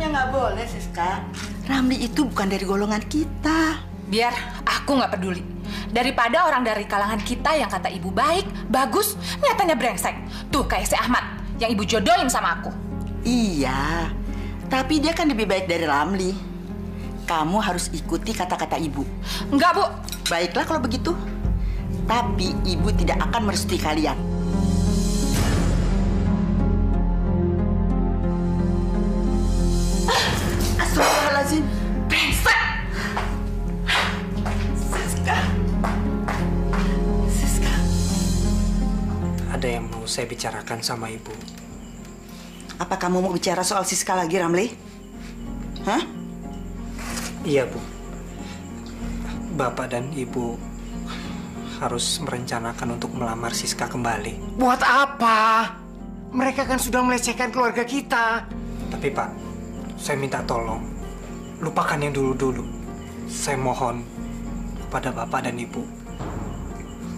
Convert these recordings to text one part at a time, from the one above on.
Ya nggak boleh, Siska. Ramli itu bukan dari golongan kita. Biar aku nggak peduli. Daripada orang dari kalangan kita yang kata ibu baik, bagus, nyatanya brengsek. Tuh kayak si Ahmad yang ibu jodohin sama aku. Iya, tapi dia kan lebih baik dari Ramli. Kamu harus ikuti kata-kata ibu. Enggak, Bu. Baiklah kalau begitu. Tapi ibu tidak akan merestui kalian. Astagfirullahaladzim. Brengsek! Siska. Siska. Ada yang mau saya bicarakan sama ibu. Apa kamu mau bicara soal Siska lagi, Ramli? Hah? Iya, Bu. Bapak dan Ibu harus merencanakan untuk melamar Siska kembali. Buat apa? Mereka kan sudah melecehkan keluarga kita. Tapi Pak, saya minta tolong, lupakan yang dulu-dulu. Saya mohon kepada Bapak dan Ibu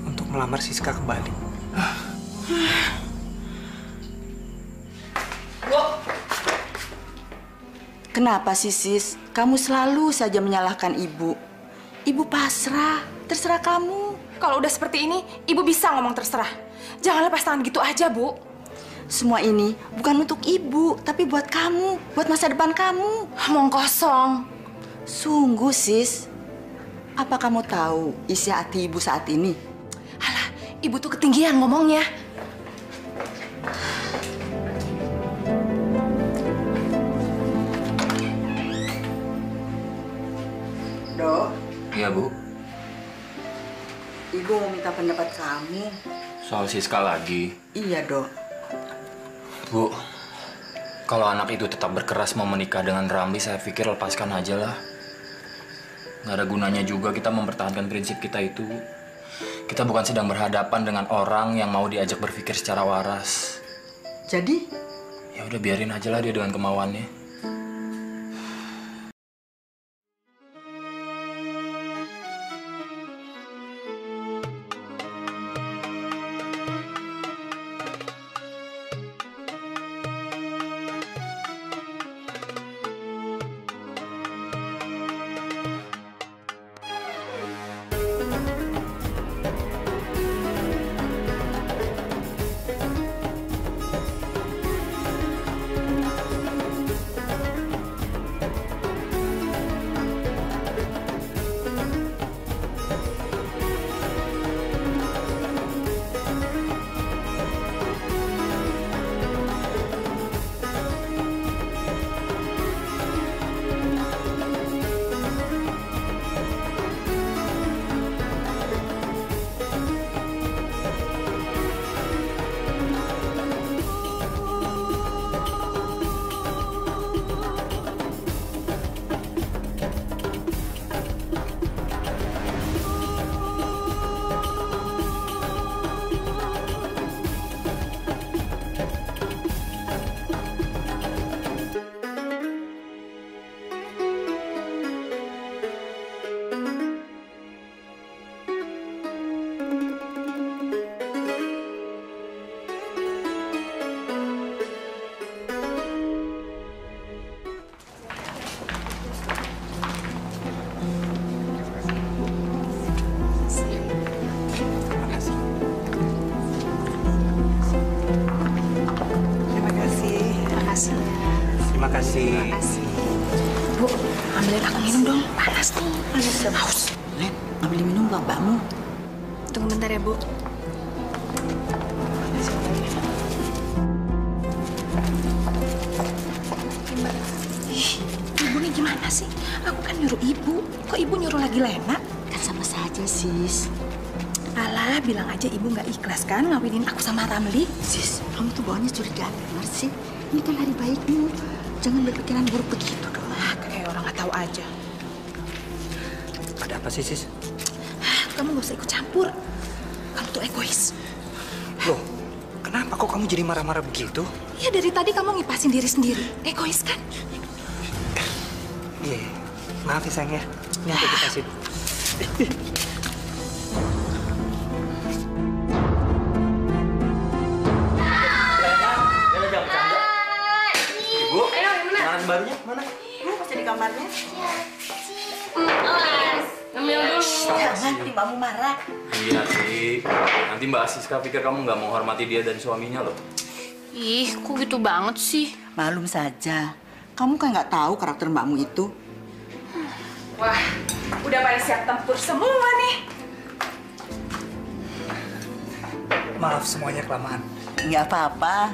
untuk melamar Siska kembali. Bu. Kenapa sih, Sis? Kamu selalu saja menyalahkan ibu. Ibu pasrah, terserah kamu. Kalau udah seperti ini, ibu bisa ngomong terserah. Jangan lepas tangan gitu aja, Bu. Semua ini bukan untuk ibu, tapi buat kamu, buat masa depan kamu. Omong kosong. Sungguh, Sis. Apa kamu tahu isi hati ibu saat ini? Alah, ibu tuh ketinggian ngomongnya. Dok. Iya, Bu. Ibu mau minta pendapat kamu. Soal Siska lagi. Iya, Dok. Bu, kalau anak itu tetap berkeras mau menikah dengan Ramli, saya pikir lepaskan aja lah. Nggak ada gunanya juga kita mempertahankan prinsip kita itu. Kita bukan sedang berhadapan dengan orang yang mau diajak berpikir secara waras. Jadi? Ya udah biarin aja lah dia dengan kemauannya. Terima kasih. Bu, ambilin aku minum dong. Panas nih. Haus. Len, ambil minum bapakmu. Tunggu bentar ya, Bu. Ih, ibu nih gimana sih? Aku kan nyuruh ibu. Kok ibu nyuruh lagi Lena? Kan sama saja, Sis. Alah, bilang aja ibu nggak ikhlas kan ngawinin aku sama Ramli. Sis, kamu tuh bawanya curigaan benar sih. Ini kan hari baikmu. Jangan berpikiran buruk begitu dong. Kayak orang nggak tahu aja. Ada apa sih, Sis? Kamu nggak usah ikut campur. Kamu tuh egois. Loh, kenapa kok kamu jadi marah-marah begitu? Ya dari tadi kamu ngipasin diri sendiri. Egois kan? Iya, maaf ya sayang ya. Ini aku dikasih. Ibu, makanan baru barunya mana? Masih di kamarnya. Ngambil dulu. Jangan, nanti mbakmu marah. Iya sih. Nanti Mbak Siska pikir kamu nggak menghormati dia dan suaminya loh. Ih, kok gitu banget sih? Malum saja. Kamu kan nggak tahu karakter mbakmu itu. Wah, udah pada siap tempur semua nih. Maaf semuanya kelamaan. Nggak apa-apa.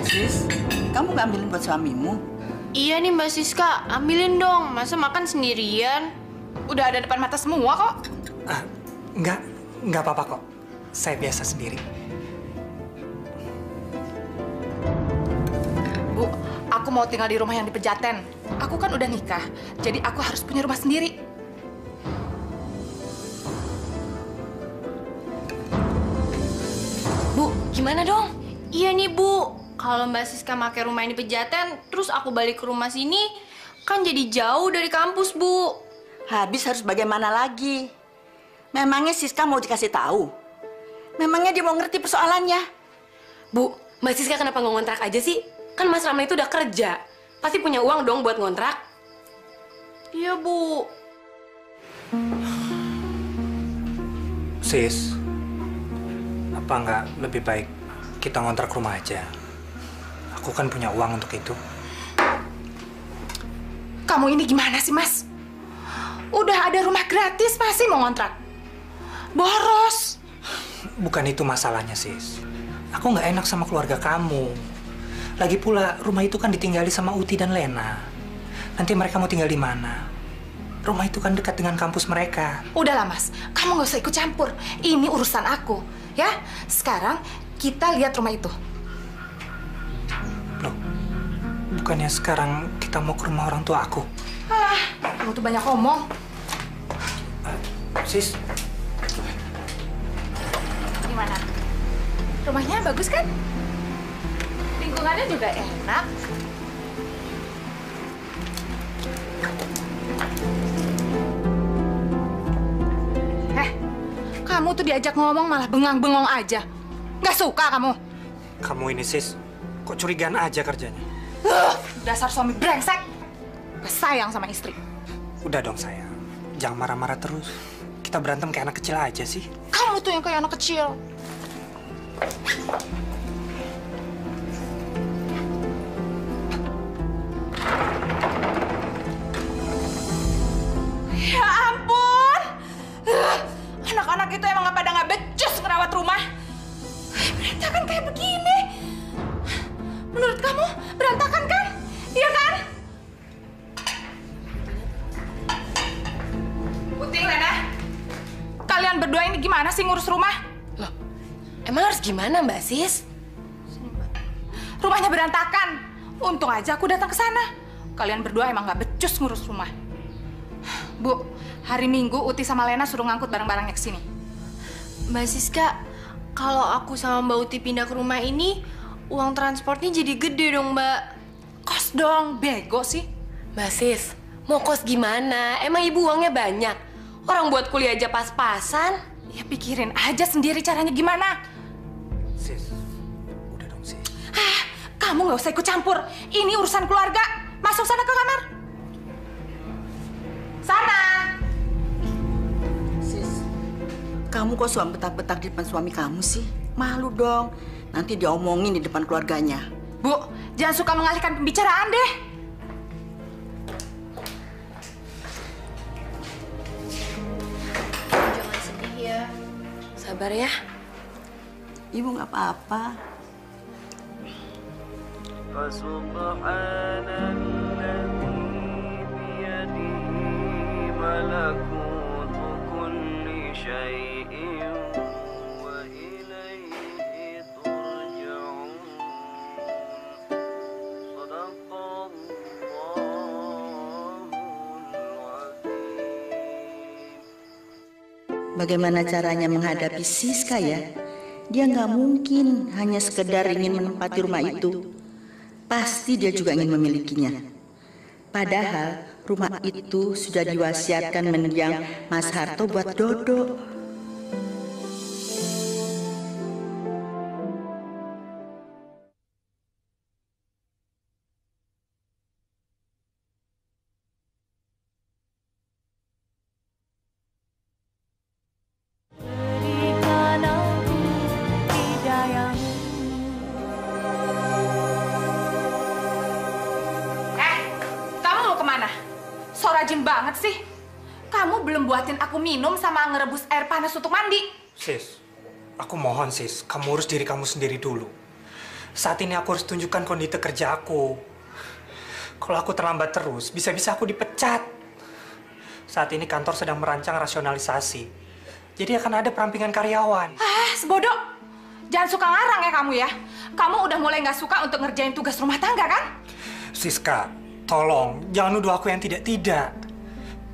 Sis, kamu nggak ambilin buat suamimu? Iya nih Mbak Siska, ambilin dong. Masa makan sendirian? Udah ada depan mata semua kok. Ah, nggak apa-apa kok. Saya biasa sendiri. Bu, aku mau tinggal di rumah yang di Pejaten. Aku kan udah nikah, jadi aku harus punya rumah sendiri. Bu, gimana dong? Iya nih Bu, kalau Mbak Siska pakai rumah ini Pejaten, terus aku balik ke rumah sini, kan jadi jauh dari kampus Bu. Habis harus bagaimana lagi? Memangnya Siska mau dikasih tahu? Memangnya dia mau ngerti persoalannya? Bu, Mbak Siska kenapa nggak ngontrak aja sih? Kan Mas Rama itu udah kerja. Pasti punya uang dong buat ngontrak. Iya Bu. Sis, apa nggak lebih baik kita ngontrak rumah aja? Aku kan punya uang untuk itu. Kamu ini gimana sih, Mas? Udah ada rumah gratis, masih mau ngontrak? Boros. Bukan itu masalahnya, Sis. Aku nggak enak sama keluarga kamu. Lagi pula, rumah itu kan ditinggali sama Uti dan Lena. Nanti mereka mau tinggal di mana? Rumah itu kan dekat dengan kampus mereka. Udahlah, Mas. Kamu nggak usah ikut campur. Ini urusan aku, ya. Sekarang kita lihat rumah itu. Loh, bukannya sekarang kita mau ke rumah orang tua aku? Kamu tuh banyak ngomong. Sis, Gimana? Rumahnya bagus kan? Lingkungannya juga enak. Kamu tuh diajak ngomong malah bengang-bengong aja. Nggak suka kamu? kamu ini Sis, kok curigaan aja kerjanya? Dasar suami brengsek. Gak sayang sama istri. Udah dong sayang, jangan marah-marah terus. Kita berantem kayak anak kecil aja sih. Kamu tuh yang kayak anak kecil. Ya ampun. Anak-anak itu emang pada nggak becus ngerawat rumah. Berantakan kayak begini. Menurut kamu berantakan kan? Iya kan? Putih, Lena. Kalian berdua ini gimana sih ngurus rumah? Loh, emang harus gimana Mbak Sis? Rumahnya berantakan. Untung aja aku datang ke sana. Kalian berdua emang nggak becus ngurus rumah. Bu, hari Minggu Uti sama Lena suruh ngangkut barang-barangnya ke sini. Mbak Siska, kalau aku sama Mbak Uti pindah ke rumah ini, uang transportnya jadi gede dong, Mbak. Kos dong, bego sih. Mbak Sis, mau kos gimana? Emang ibu uangnya banyak? Orang buat kuliah aja pas-pasan. Ya pikirin aja sendiri caranya gimana. Sis, udah dong Sis. Kamu nggak usah ikut campur. Ini urusan keluarga. Masuk sana ke kamar. Sana. Sis, kamu kok suam betak-betak di depan suami kamu sih? Malu dong. Nanti diomongin di depan keluarganya. Bu, jangan suka mengalihkan pembicaraan deh. Jangan sedih ya. Sabar ya. Ibu nggak apa-apa. فسبحان الذي بيده ملكوت كل شيء وإليه ترجعون صدق الله العظيم. Bagaimana caranya menghadapi Siska ya? Dia nggak mungkin hanya sekedar ingin menempati rumah itu. Pasti dia juga ingin memilikinya. Padahal rumah itu sudah diwasiatkan mendiang Mas Harto buat Dodo. So rajin banget sih. Kamu belum buatin aku minum sama ngerebus air panas untuk mandi. Sis, aku mohon sis, kamu urus diri kamu sendiri dulu. Saat ini aku harus tunjukkan kondisi kerja aku. Kalau aku terlambat terus, bisa-bisa aku dipecat. Saat ini kantor sedang merancang rasionalisasi. Jadi akan ada perampingan karyawan. Sebodoh. Jangan suka ngarang ya kamu ya. Kamu udah mulai nggak suka untuk ngerjain tugas rumah tangga kan? Siska, tolong, jangan nuduh aku yang tidak-tidak.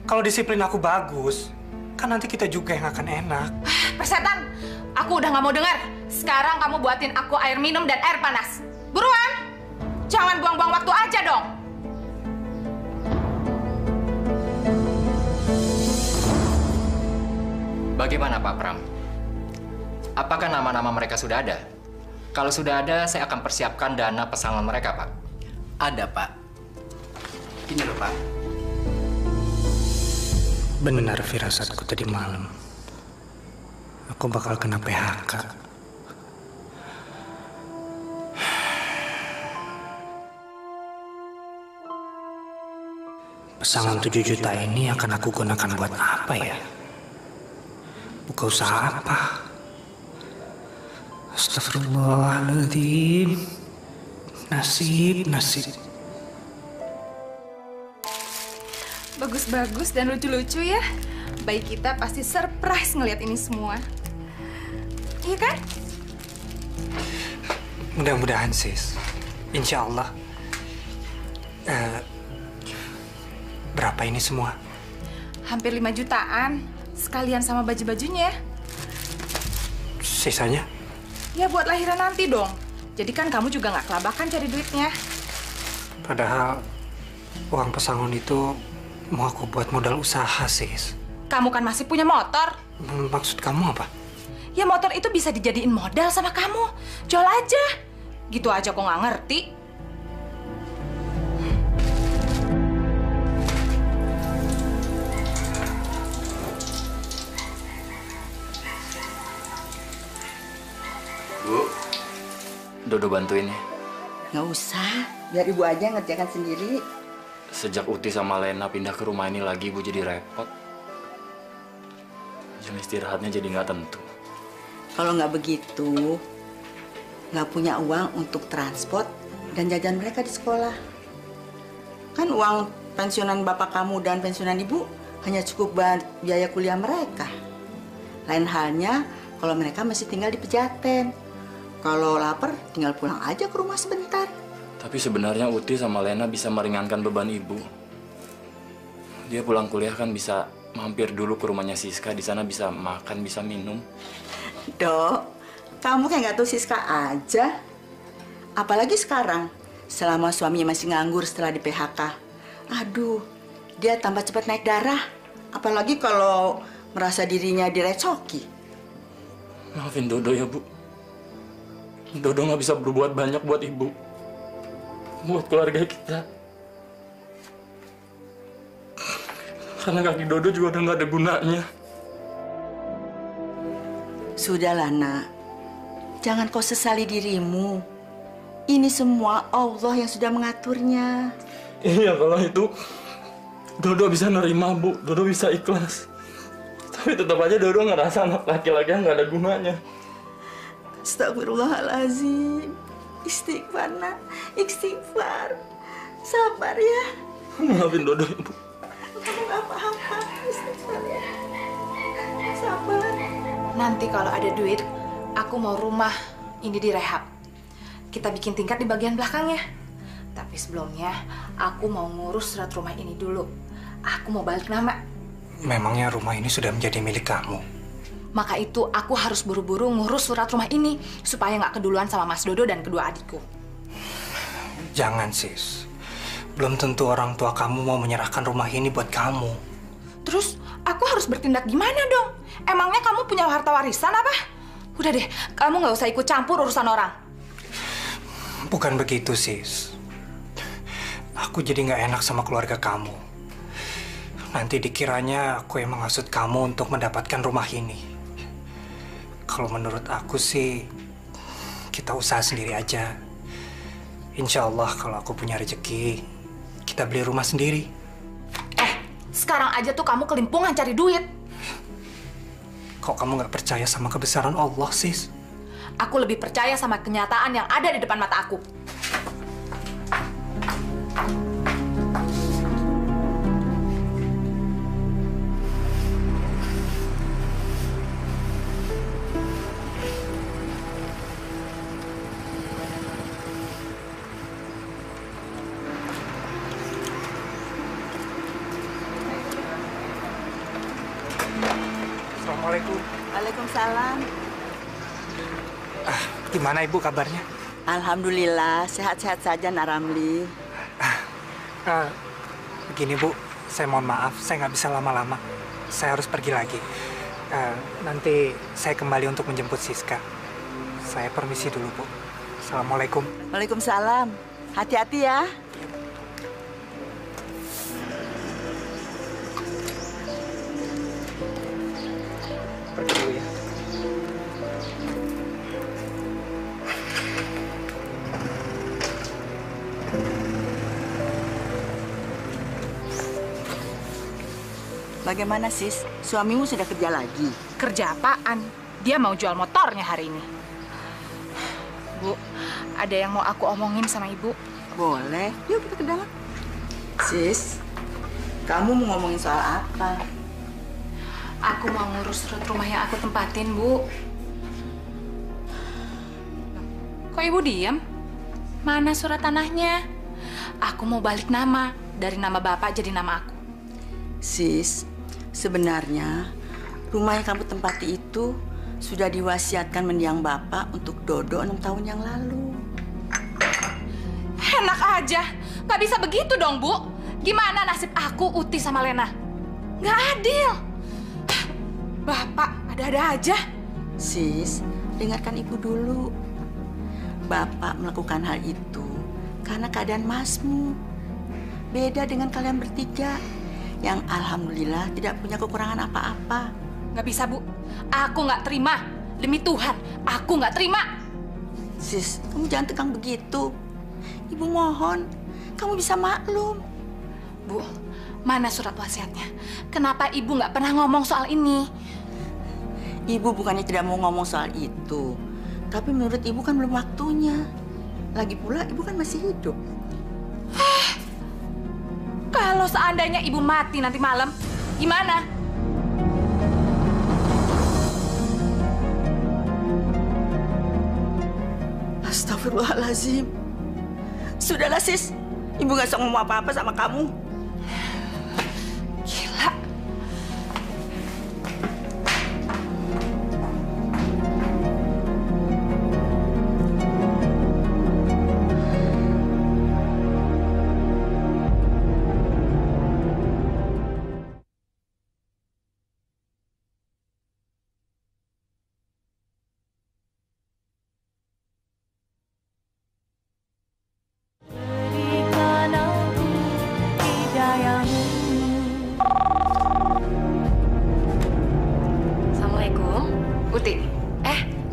Kalau disiplin aku bagus, kan nanti kita juga yang akan enak. Persetan, aku udah nggak mau dengar. Sekarang kamu buatin aku air minum dan air panas. Buruan! Jangan buang-buang waktu aja dong. Bagaimana Pak Pram? Apakah nama-nama mereka sudah ada? Kalau sudah ada, saya akan persiapkan dana pesangon mereka, Pak. Ada, Pak. Ini loh, Pak. Benar firasatku tadi malam. Aku bakal kena PHK. Pesangon 7 juta ini akan aku gunakan buat apa ya? Buka usaha apa? Astagfirullahaladzim. Nasib. Bagus-bagus dan lucu-lucu ya. Bayi kita pasti surprise ngelihat ini semua. Iya kan? Mudah-mudahan sis. Insya Allah. Berapa ini semua? Hampir 5 jutaan. Sekalian sama baju-bajunya. Sisanya? Ya buat lahiran nanti dong. Jadi kan kamu juga nggak kelabakan cari duitnya. Padahal uang pesangon itu mau aku buat modal usaha, sis. Kamu kan masih punya motor. Maksud kamu apa? Ya motor itu bisa dijadiin modal sama kamu. Jual aja. Gitu aja kok nggak ngerti. Bu, Dodo bantuin ya. Nggak usah, biar ibu aja ngerjakan sendiri. Sejak Uti sama Lena pindah ke rumah ini lagi, Bu jadi repot. Jam istirahatnya jadi nggak tentu. Kalau nggak begitu, nggak punya uang untuk transport dan jajan mereka di sekolah. Kan uang pensiunan bapak kamu dan pensiunan ibu hanya cukup buat biaya kuliah mereka. Lain halnya kalau mereka masih tinggal di Pejaten. Kalau lapar, tinggal pulang aja ke rumah sebentar. Tapi sebenarnya Uti sama Lena bisa meringankan beban ibu. Dia pulang kuliah kan bisa mampir dulu ke rumahnya Siska. Di sana bisa makan, bisa minum. Dok, kamu kayak nggak tahu Siska aja. Apalagi sekarang, selama suaminya masih nganggur setelah di PHK. Aduh, dia tambah cepat naik darah. Apalagi kalau merasa dirinya direcoki. Maafin Dodo ya, Bu. Dodo nggak bisa berbuat banyak buat ibu. Buat keluarga kita. Karena kaki Dodo juga udah nggak ada gunanya. Sudahlah, nak. Jangan kau sesali dirimu. Ini semua Allah yang sudah mengaturnya. Iya, kalau itu Dodo bisa nerima, Bu. Dodo bisa ikhlas. Tapi tetap aja Dodo ngerasa anak laki-laki yang nggak ada gunanya. Astagfirullahaladzim. Istighfar, nak. Istighfar. Sabar ya. Maafin Dodo, Ibu. Kamu gak apa-apa. Istighfar ya. Sabar. Nanti kalau ada duit, aku mau rumah ini direhab. Kita bikin tingkat di bagian belakangnya. Tapi sebelumnya, aku mau ngurus surat rumah ini dulu. Aku mau balik nama. Memangnya rumah ini sudah menjadi milik kamu? Maka itu aku harus buru-buru ngurus surat rumah ini supaya nggak keduluan sama Mas Dodo dan kedua adikku. Jangan, sis. belum tentu orang tua kamu mau menyerahkan rumah ini buat kamu. Terus aku harus bertindak gimana dong? Emangnya kamu punya harta warisan apa? Udah deh, kamu nggak usah ikut campur urusan orang. Bukan begitu, sis. Aku jadi nggak enak sama keluarga kamu. Nanti dikiranya aku yang menghasut kamu untuk mendapatkan rumah ini. Kalau menurut aku sih, kita usaha sendiri aja. Insya Allah kalau aku punya rezeki, kita beli rumah sendiri. Sekarang aja tuh kamu kelimpungan cari duit. Kok kamu nggak percaya sama kebesaran Allah, sis? Aku lebih percaya sama kenyataan yang ada di depan mata aku. Assalamualaikum. Waalaikumsalam. Gimana Ibu kabarnya? Alhamdulillah, sehat-sehat saja Nak Ramli. Begini Bu, saya mohon maaf, saya nggak bisa lama-lama. Saya harus pergi lagi. Nanti saya kembali untuk menjemput Siska. Saya permisi dulu Bu. Assalamualaikum. Waalaikumsalam. Hati-hati ya. Pergi dulu ya. Bagaimana sis? Suamimu sudah kerja lagi? Kerja apaan? Dia mau jual motornya hari ini. Bu, ada yang mau aku omongin sama ibu. Boleh. Yuk kita ke dalam. Sis, kamu mau ngomongin soal apa? Aku mau ngurus surat rumah yang aku tempatin, Bu. Kok ibu diam? Mana surat tanahnya? Aku mau balik nama. Dari nama bapak jadi nama aku. Sis, sebenarnya rumah yang kamu tempati itu sudah diwasiatkan mendiang bapak untuk Dodo 6 tahun yang lalu. Enak aja. Gak bisa begitu dong, Bu. Gimana nasib aku, Uti, sama Lena? Gak adil. Bapak ada-ada aja. Sis, dengarkan ibu dulu. Bapak melakukan hal itu karena keadaan masmu. Beda dengan kalian bertiga yang alhamdulillah tidak punya kekurangan apa-apa. Gak bisa, Bu. Aku gak terima. Demi Tuhan, aku gak terima. Sis, kamu jangan tegang begitu. Ibu mohon, kamu bisa maklum. Bu, mana surat wasiatnya? Kenapa ibu gak pernah ngomong soal ini? Ibu bukannya tidak mau ngomong soal itu. Tapi menurut ibu kan belum waktunya. Lagi pula ibu kan masih hidup. Kalau seandainya ibu mati nanti malam, gimana? Astagfirullahaladzim. Sudahlah sis, ibu gak usah ngomong apa-apa sama kamu. Gila. Assalamualaikum. Uti,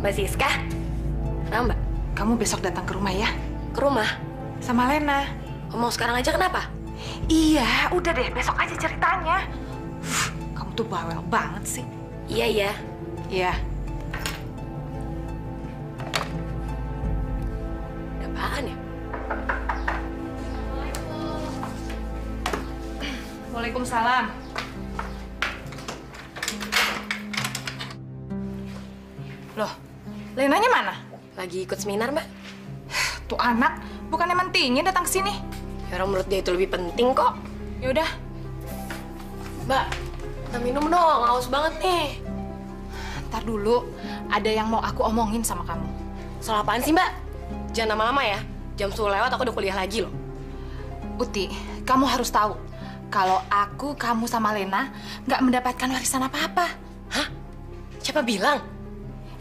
Mbak Siska. Nah, Mbak, kamu besok datang ke rumah ya? ke rumah. Sama Lena. Mau sekarang aja kenapa? Iya, udah deh, besok aja ceritanya. Kamu tuh bawel banget sih. Iya, iya. Iya. Ada apaan ya? Waalaikumsalam. Loh, Lenanya mana? Lagi ikut seminar, Mbak. Tuh anak, bukannya mentingin datang ke sini. Ya orang menurut dia itu lebih penting kok. Ya udah, Mbak, kita minum dong, haus banget nih. ntar dulu. Ada yang mau aku omongin sama kamu. Soal apaan sih, Mbak? Jangan lama-lama ya. Jam 10 lewat aku udah kuliah lagi loh. Uti, kamu harus tahu kalau aku, kamu sama Lena nggak mendapatkan warisan apa-apa. Hah? Siapa bilang?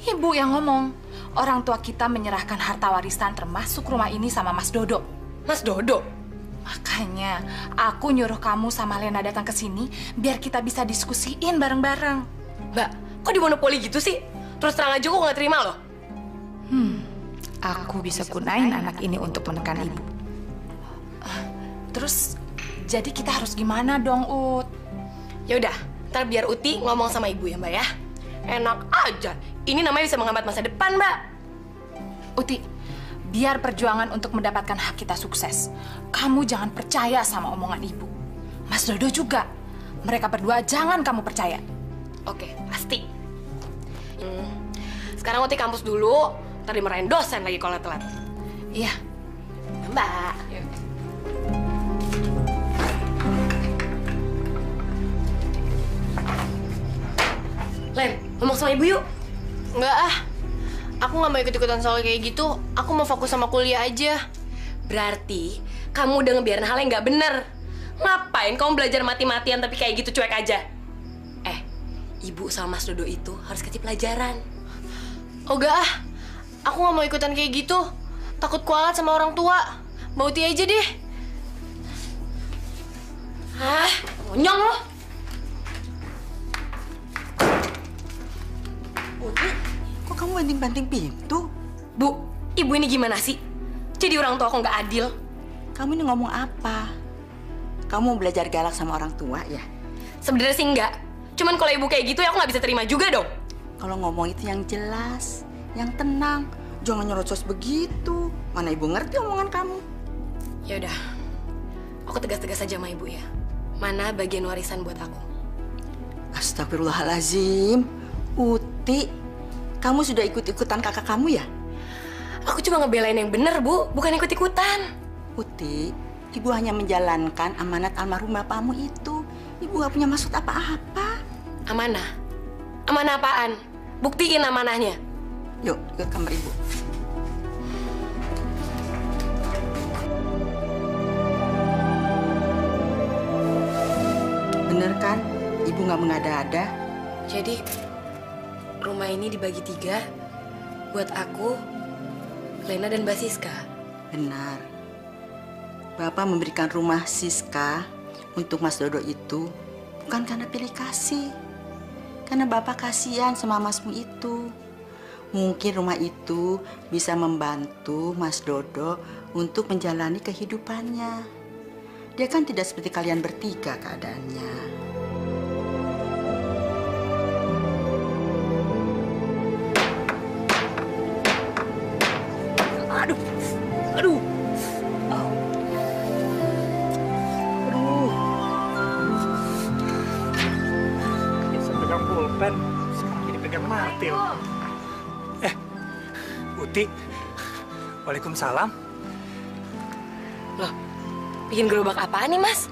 Ibu yang ngomong. Orang tua kita menyerahkan harta warisan termasuk rumah ini sama Mas Dodo. Mas Dodo? Makanya aku nyuruh kamu sama Lena datang ke sini biar kita bisa diskusiin bareng-bareng. Mbak, kok dimonopoli gitu sih? Terus terang aja kok nggak terima loh. Aku bisa gunain anak ini untuk menekan ibu. Terus, jadi kita harus gimana dong, Ut? Ya udah, ntar biar Uti ngomong sama ibu ya, Mbak ya. Enak aja. Ini namanya bisa menghambat masa depan, Mbak. Uti, biar perjuangan untuk mendapatkan hak kita sukses, kamu jangan percaya sama omongan ibu. Mas Dodo juga. Mereka berdua jangan kamu percaya. Oke, pasti. Sekarang Uti kampus dulu, ntar dimarahin dosen lagi kalau telat. Iya. Mbak. Len, ngomong sama ibu yuk. Enggak ah. Aku nggak mau ikut-ikutan soal kayak gitu. Aku mau fokus sama kuliah aja. Berarti kamu udah ngebiarin hal yang nggak bener. Ngapain kamu belajar mati-matian tapi kayak gitu cuek aja? Ibu sama Mas Dodo itu harus kasih pelajaran. Oh enggak ah. Aku nggak mau ikutan kayak gitu. Takut kualat sama orang tua. Mau Uti aja deh. Hah? Monyong loh. Uti, kok kamu banting-banting pintu? Bu, ibu ini gimana sih? Jadi orang tua kok nggak adil? Kamu ini ngomong apa? Kamu belajar galak sama orang tua ya? Sebenarnya sih enggak. Cuman kalau ibu kayak gitu ya aku nggak bisa terima juga dong. Kalau ngomong itu yang jelas, yang tenang. Jangan nyerocos begitu. Mana ibu ngerti omongan kamu? Ya udah, aku tegas-tegas aja sama ibu ya. Mana bagian warisan buat aku? Astagfirullahalazim. Uti, kamu sudah ikut-ikutan kakak kamu ya? Aku cuma ngebelain yang bener, Bu. Bukan ikut-ikutan. Uti, ibu hanya menjalankan amanat almarhum bapakmu itu. Ibu gak punya maksud apa-apa. Amanah? Amanah apaan? Buktiin amanahnya. Yuk, ikut kamar ibu. Bener kan? Ibu gak mengada-ada. Jadi, rumah ini dibagi 3 buat aku, Lena, dan Mbak Siska. Benar. Bapak memberikan rumah Siska untuk Mas Dodo itu bukan karena pilih kasih. Karena Bapak kasihan sama Masmu itu. Mungkin rumah itu bisa membantu Mas Dodo untuk menjalani kehidupannya. Dia kan tidak seperti kalian bertiga keadaannya. Aduh. Bisa pegang pulpen, sekarang jadi pegang martil. Uti. Waalaikumsalam. Loh, bikin gerobak apaan nih, Mas?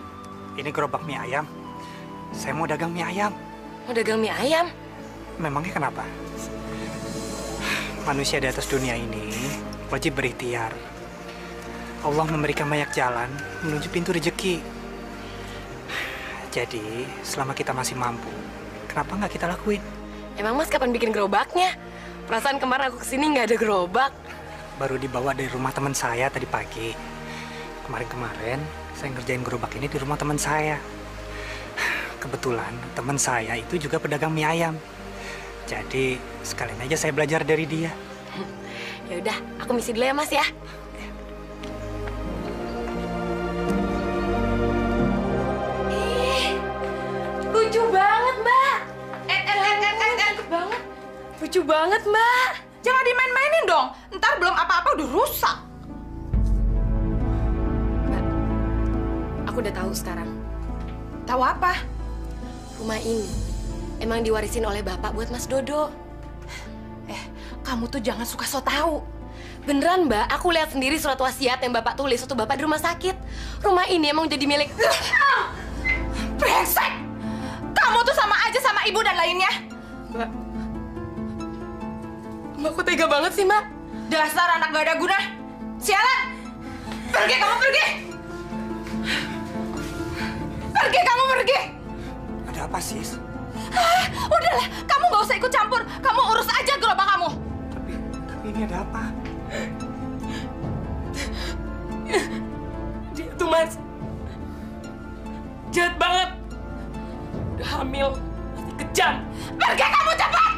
Ini gerobak mie ayam. Saya mau dagang mie ayam. Mau dagang mie ayam? Memangnya kenapa? Manusia di atas dunia ini wajib berikhtiar. Allah memberikan banyak jalan menuju pintu rezeki. Jadi, selama kita masih mampu, kenapa nggak kita lakuin? Emang Mas kapan bikin gerobaknya? Perasaan kemarin aku kesini nggak ada gerobak. Baru dibawa dari rumah teman saya tadi pagi. Kemarin-kemarin, saya ngerjain gerobak ini di rumah teman saya. Kebetulan, teman saya itu juga pedagang mie ayam. Jadi, sekalian aja saya belajar dari dia. Ya udah, aku misi dulu ya, Mas ya. Lucu banget, Mbak. Lucu banget. Lucu banget, Mbak. Jangan dimain-mainin dong. Ntar belum apa-apa udah rusak. Mbak, aku udah tahu sekarang. Tahu apa? Rumah ini emang diwarisin oleh Bapak buat Mas Dodo. Kamu tuh jangan suka so tahu. Beneran, Mbak, aku lihat sendiri surat wasiat yang Bapak tulis waktu Bapak di rumah sakit. Rumah ini emang jadi milik... Brengsek! Kamu tuh sama aja sama ibu dan lainnya. Mbak, kok tega banget sih, Mbak? Dasar anak gak ada guna. Sialan! Pergi, kamu pergi! Pergi kamu, pergi! Ada apa, Sis? Udahlah, kamu nggak usah ikut campur. Kamu urus aja gerobak kamu. Tapi ini ada apa? Dia tuh, Mas, jahat banget. Udah hamil, masih kejam. Pergi kamu cepat!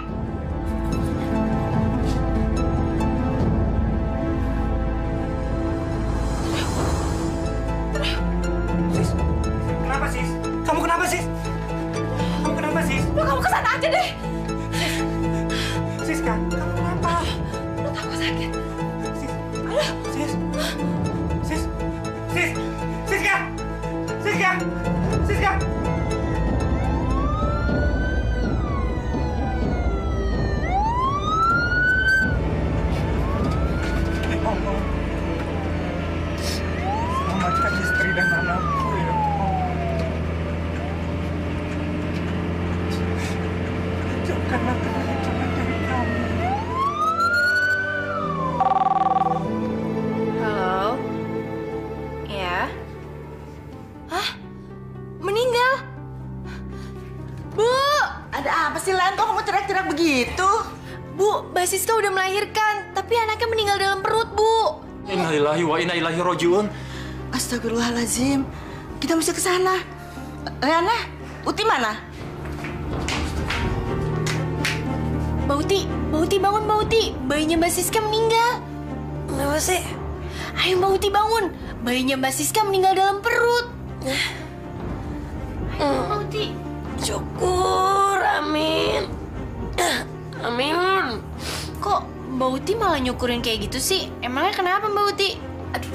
Sis, kenapa, Sis? Kamu kenapa, Sis? Kamu kenapa, Sis? Udah kamu kesana aja deh. Siska, kamu kenapa? Perut aku sakit. Sis, Sis, Sis, Sis, Siska, Siska, Siska. Allah, selamatkan istri dan anakku ya Allah. Jauhkanlah keracunan dari kami. Halo? Ya? Hah? Meninggal? Bu! Ada apa sih, Lan? Kok kamu teriak-teriak begitu? Bu, Mbak Siska udah melahirkan, tapi anaknya meninggal dalam perut, Bu. Innalillahi wa inna ilaihi rajiun. Astagfirullahaladzim. Kita mesti ke sana. Leana, Uti mana? Mbak Uti bangun, Mbak Uti. Bayinya Mbak Siska meninggal. Kenapa sih? Ayo Mbak Uti bangun. Bayinya Mbak Siska meninggal dalam perut. Ayo Mbak Uti. Syukur, amin. Amin. Kok Mbak Uti malah nyukurin kayak gitu sih? Emangnya kenapa Mbak Uti? Aduh.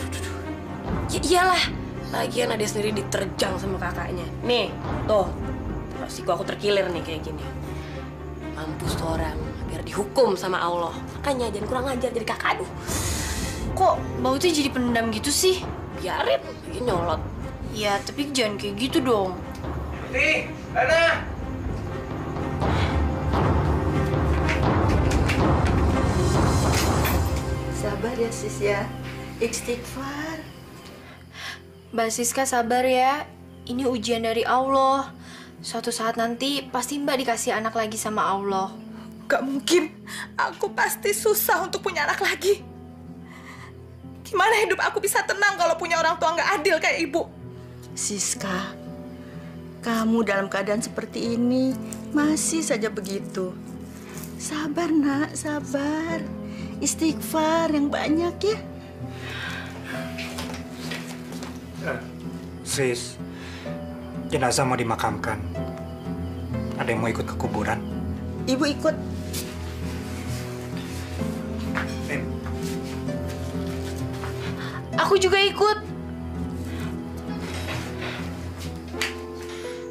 Ya iyalah. Lagian ada sendiri diterjang sama kakaknya. Nih, tuh. Siku aku terkilir nih kayak gini. Mampus tuh orang, biar dihukum sama Allah. Makanya jangan kurang ajar jadi kakak, aduh. Kok Mbak Uti jadi pendam gitu sih? Biarin, lagi nyolot. Ya, tapi jangan kayak gitu dong. Uti, Lena. Sabar ya, Sis ya. Istighfar. Mbak Siska sabar ya. Ini ujian dari Allah. Suatu saat nanti pasti Mbak dikasih anak lagi sama Allah. Gak mungkin. Aku pasti susah untuk punya anak lagi. Gimana hidup aku bisa tenang kalau punya orang tua nggak adil kayak ibu? Siska, kamu dalam keadaan seperti ini masih saja begitu. Sabar, Nak, sabar. Istighfar yang banyak ya. Sis, jenazah mau dimakamkan. Ada yang mau ikut ke kuburan? Ibu ikut. Aku juga ikut.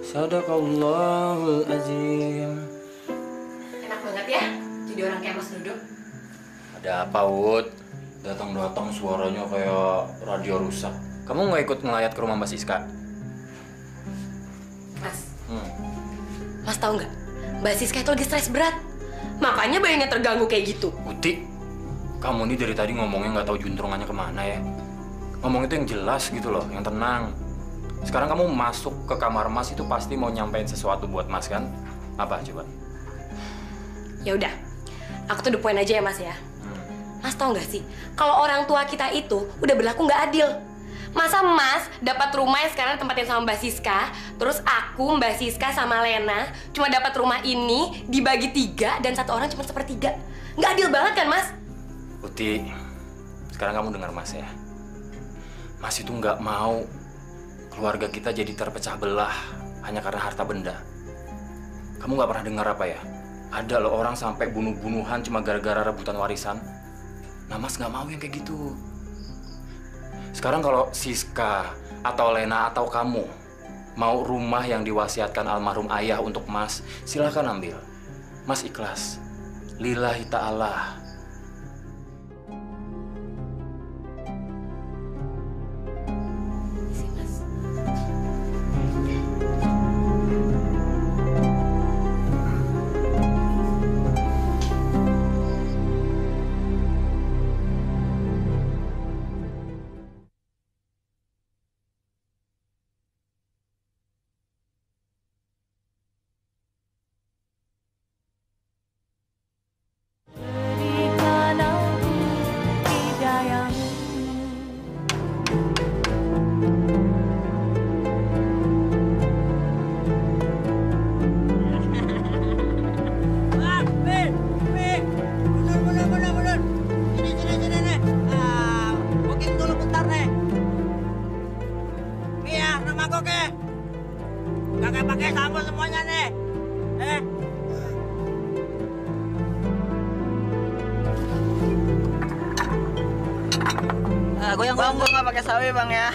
Sadaqallahul azim. Enak banget ya, jadi orang kayak Mas Dodo. Ada apa, Wud? Datang-datang suaranya kayak radio rusak. Kamu nggak ikut ngelayat ke rumah Mbak Siska? Mas, Mas tahu nggak? Mbak Siska itu lagi stres berat. Makanya bayinya terganggu kayak gitu. Uti, kamu nih dari tadi ngomongnya nggak tahu juntrungannya kemana ya. Ngomong itu yang jelas gitu loh, yang tenang. Sekarang kamu masuk ke kamar Mas itu pasti mau nyampein sesuatu buat Mas kan? Apa coba? Ya udah, aku tuh the point aja ya Mas ya. Mas tahu nggak sih, kalau orang tua kita itu udah berlaku nggak adil. Masa Mas dapat rumah yang sekarang tempatin sama Mbak Siska, terus aku, Mbak Siska sama Lena cuma dapat rumah ini dibagi 3 dan satu orang cuma 1/3. Nggak adil banget kan Mas? Uti, sekarang kamu dengar Mas ya. Mas itu nggak mau keluarga kita jadi terpecah belah hanya karena harta benda. Kamu nggak pernah dengar apa ya? Ada loh orang sampai bunuh-bunuhan cuma gara-gara rebutan warisan. Nah Mas nggak mau yang kayak gitu. Sekarang kalau Siska atau Lena atau kamu mau rumah yang diwasiatkan almarhum ayah untuk Mas, silahkan ambil. Mas ikhlas. Lillahi ta'ala. Goyang bang, gua nggak pakai sawi bang ya.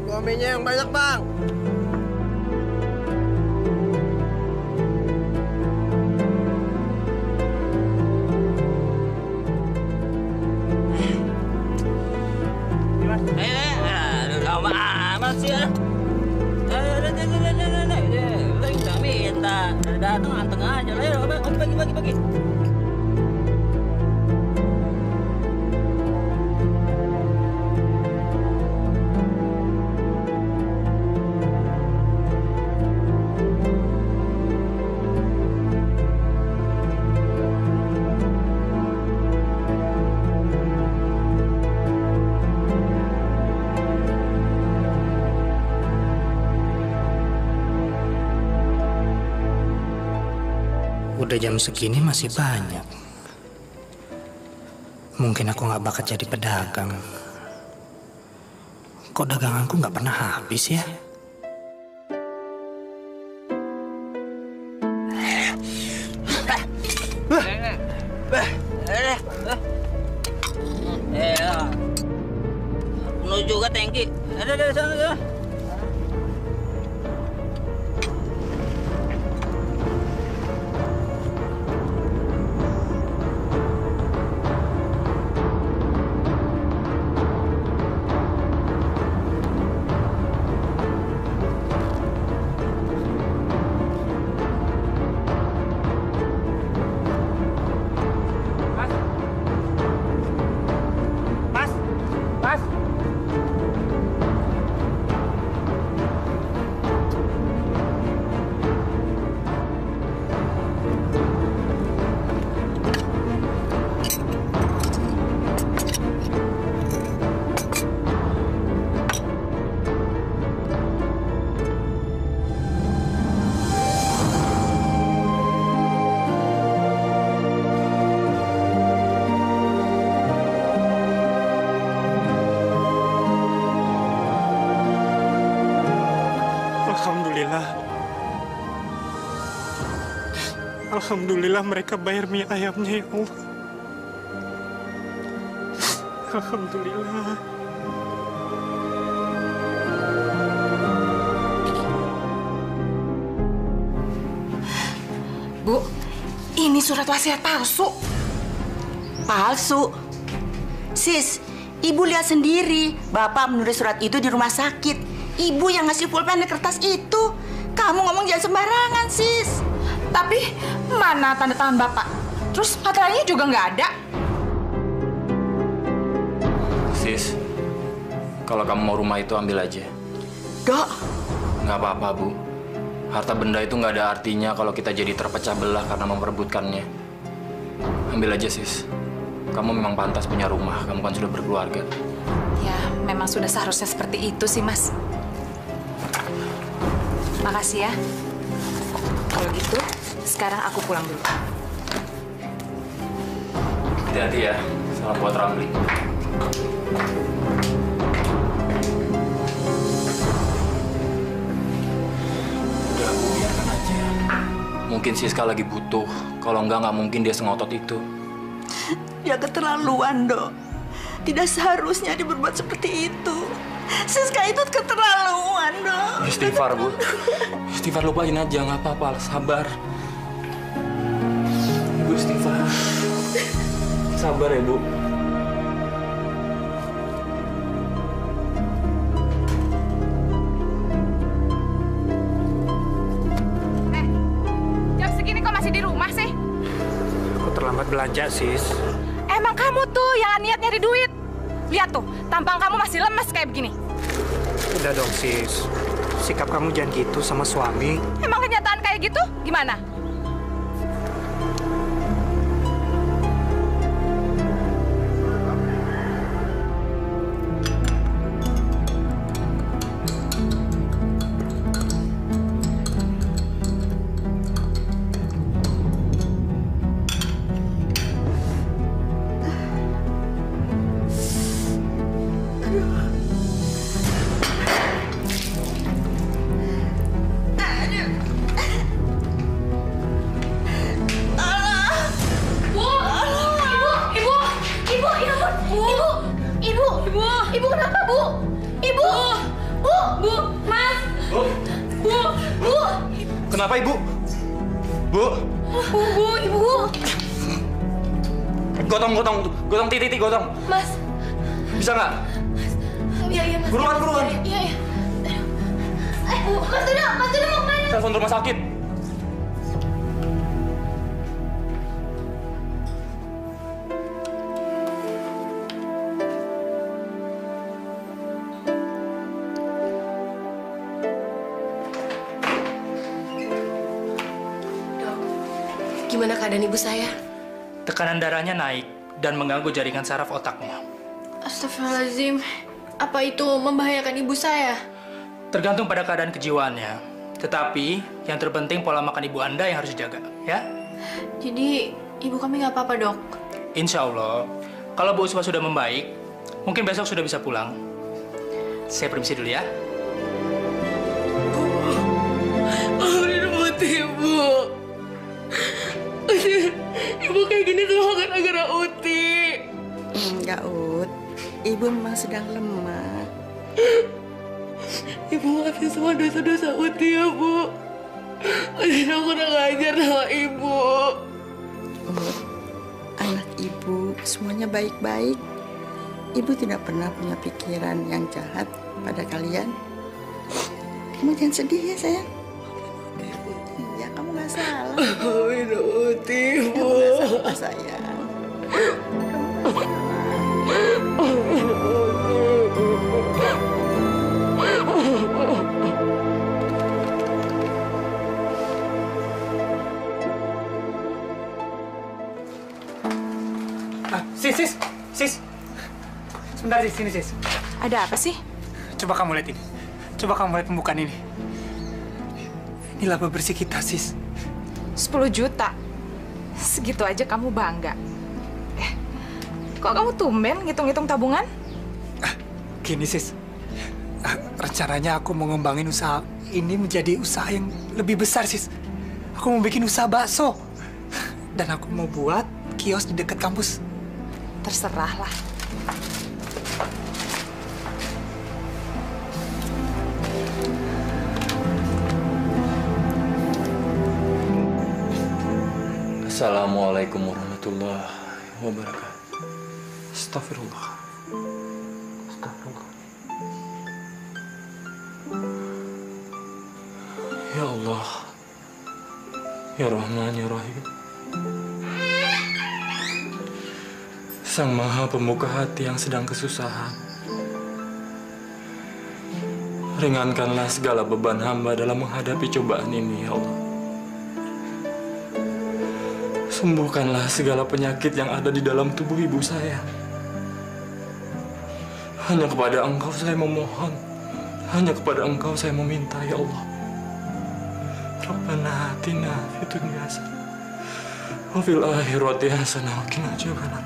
Gua minyak yang banyak bang. Lama amat sih ya. Udah minta, datang anteng aja lah ya. Bagi. Udah jam segini masih banyak. Mungkin aku nggak bakat jadi pedagang. Kok daganganku nggak pernah habis ya? Penuh juga tangki. Ada sana. Alhamdulillah mereka bayar mie ayamnya ya Allah. Alhamdulillah. Bu, ini surat wasiat palsu. Palsu? Sis, ibu lihat sendiri. Bapak menulis surat itu di rumah sakit. Ibu yang ngasih pulpen dan kertas itu. Kamu ngomong jangan sembarangan, sis. Tapi mana tanda tangan Bapak? Terus materai juga nggak ada. Sis, kalau kamu mau rumah itu ambil aja. Dok. Nggak apa-apa, Bu. Harta benda itu nggak ada artinya kalau kita jadi terpecah belah karena memperebutkannya. Ambil aja, Sis. Kamu memang pantas punya rumah. Kamu kan sudah berkeluarga. Ya, memang sudah seharusnya seperti itu sih, Mas. Makasih ya. Kalau gitu, sekarang aku pulang dulu. Hati-hati ya. Salam buat Ramli. Udah, Bu, biarkan aja. Mungkin Siska lagi butuh. Kalau nggak mungkin dia sengotot itu. Ya keterlaluan, Dok. Tidak seharusnya dia berbuat seperti itu. Siska itu keterlaluan, Dok. Istighfar, Bu. Istighfar, lupain aja, nggak apa-apa. Sabar. Ibu istighfar. Sabar ya, Bu. Jam segini kok masih di rumah sih? Aku terlambat belanja, sis. Emang kamu tuh yang niat nyari duit. Lihat tuh, tampang kamu masih lemes kayak begini. Udah dong, sis. Sikap kamu jangan gitu sama suami. Emang kenyataan kayak gitu? Gimana? Ibu, Ibu kenapa, Bu? Ibu! Bu! Mas! Bu! Kenapa Ibu? Bu? Ibu! Gotong titik, gotong. Mas! Bisa nggak? Iya, Mas. Buruan. Iya. Bu, Mas Dodo mau kemana? Telepon rumah sakit. Gimana keadaan ibu saya? Tekanan darahnya naik dan mengganggu jaringan saraf otaknya. Astagfirullahaladzim. Apa itu membahayakan ibu saya? Tergantung pada keadaan kejiwaannya. Tetapi yang terpenting pola makan ibu Anda yang harus dijaga, ya? Jadi ibu kami nggak apa-apa, Dok? Insya Allah, kalau Bu Usma sudah membaik, mungkin besok sudah bisa pulang. Saya permisi dulu ya. Ibu. Ibu kayak gini tuh gara-gara Uti. Enggak, Ut. Ibu memang sedang lemah. Ibu maafin semua dosa-dosa Uti ya, Bu. Uti aku kurang ajar sama Ibu. Ut, anak ibu semuanya baik-baik. Ibu tidak pernah punya pikiran yang jahat pada kalian. Kamu jangan sedih ya, sayang. Iya, kamu nggak salah. Maafin Uti, Bu. Kamu nggak salah, sayang. Sis. Sebentar, Sis. Sini, Sis. Ada apa sih? Coba kamu lihat ini. Coba kamu lihat pembukaan ini. Ini laba bersih kita, Sis. 10 juta. Segitu aja kamu bangga. Kok kamu tumben ngitung-ngitung tabungan? Gini, Sis. Rencananya aku mau ngembangin usaha ini menjadi usaha yang lebih besar, Sis. Aku mau bikin usaha bakso. Dan aku mau buat kios di dekat kampus. Terserahlah. Assalamualaikum warahmatullahi wabarakatuh. Astagfirullah. Ya Allah. Ya Rahman, Ya Rahim. Sang Maha Pembuka hati yang sedang kesusahan. Ringankanlah segala beban hamba dalam menghadapi cobaan ini, ya Allah. Sembuhkanlah segala penyakit yang ada di dalam tubuh ibu saya. Hanya kepada Engkau saya memohon. Hanya kepada Engkau saya meminta, ya Allah. Rabbana atina fid dunya hasanah wa fil akhirati hasanah wa qina adzabannar.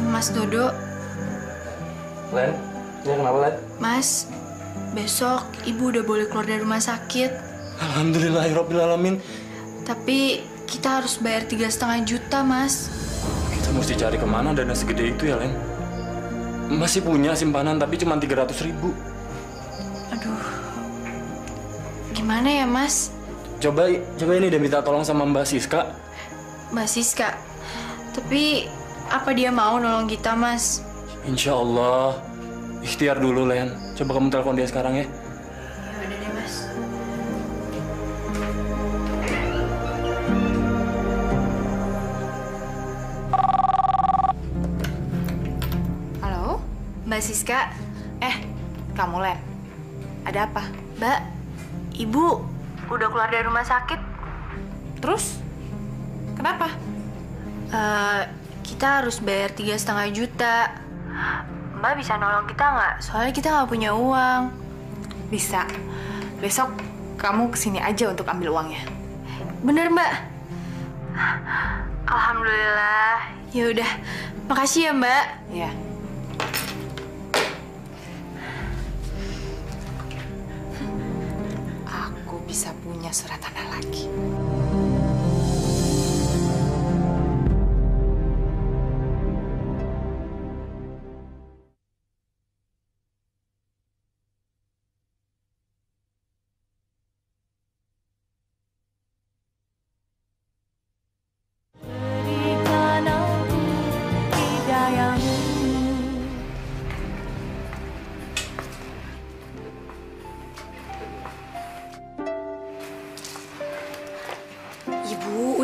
Mas Dodo. Len, ya kenapa, Len? Mas, besok ibu udah boleh keluar dari rumah sakit. Alhamdulillahirabbil alamin. Tapi kita harus bayar 3,5 juta, Mas. Kita mesti cari kemana dana segede itu ya, Len? Masih punya simpanan tapi cuma 300.000. Aduh, gimana ya, Mas? Coba ini deh minta tolong sama Mbak Siska. Mbak Siska, tapi apa dia mau nolong kita, Mas? Insya Allah. Ikhtiar dulu, Len. Coba kamu telepon dia sekarang ya. Ya udah deh, Mas. Halo? Mbak Siska, Kamu, Len. Ada apa? Mbak, Ibu udah keluar dari rumah sakit. Terus? Kenapa? Kita harus bayar 3,5 juta. Mbak bisa nolong kita nggak? Soalnya kita nggak punya uang. Bisa. Besok kamu kesini aja untuk ambil uangnya. Bener, Mbak? Alhamdulillah. Ya udah, makasih ya, Mbak. Iya. Aku bisa punya surat tanah lagi.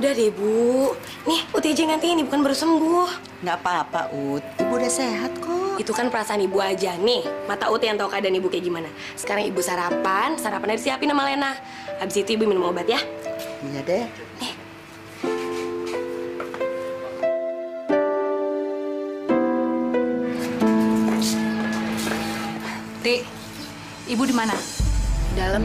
Udah deh, Bu. Nih, Uti aja ganti ini, bukan baru sembuh. Nggak apa-apa, Ut. Ibu udah sehat kok. Itu kan perasaan Ibu aja. Nih, mata Uti yang tahu keadaan Ibu kayak gimana. Sekarang Ibu sarapannya disiapin sama Lena. Habis itu Ibu minum obat ya. Iya deh. Nih. Ti, Ibu di mana? Dalam.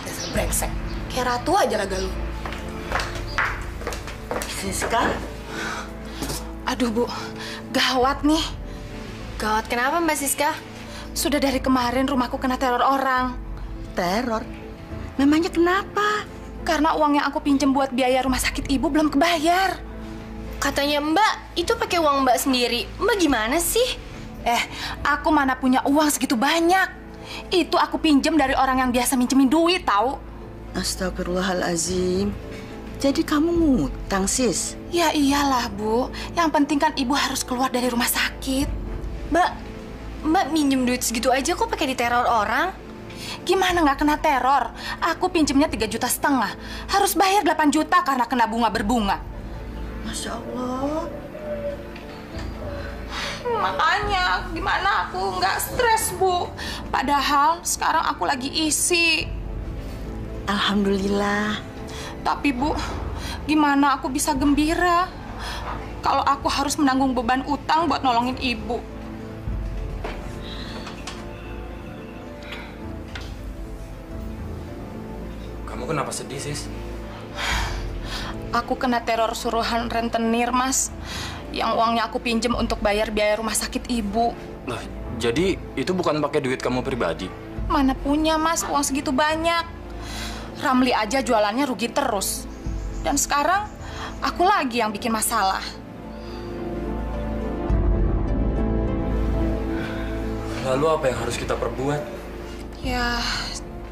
Dasar brengsek. Kayak ratu aja laga lu. Siska? Aduh, Bu. Gawat nih. Gawat kenapa Mbak Siska? Sudah dari kemarin rumahku kena teror orang. Teror? Memangnya kenapa? Karena uang yang aku pinjam buat biaya rumah sakit Ibu belum kebayar. Katanya Mbak, itu pakai uang Mbak sendiri. Mbak gimana sih? Aku mana punya uang segitu banyak. Itu aku pinjam dari orang yang biasa minjemin duit, tahu? Astagfirullahalazim. Jadi kamu ngutang, Sis? Ya iyalah, Bu. Yang penting kan Ibu harus keluar dari rumah sakit. Mbak minjem duit segitu aja kok pakai diteror orang? Gimana nggak kena teror? Aku pinjemnya 3,5 juta. Harus bayar 8 juta karena kena bunga berbunga. Masya Allah. Makanya gimana aku nggak stres, Bu. Padahal sekarang aku lagi isi. Alhamdulillah. Tapi Bu, gimana aku bisa gembira kalau aku harus menanggung beban utang buat nolongin Ibu? Kamu kenapa sedih, Sis? Aku kena teror suruhan rentenir, Mas. Yang uangnya aku pinjem untuk bayar biaya rumah sakit Ibu. Lah, jadi itu bukan pakai duit kamu pribadi? Mana punya, Mas, uang segitu banyak. Ramli aja jualannya rugi terus. Dan sekarang aku lagi yang bikin masalah. Lalu apa yang harus kita perbuat? Ya,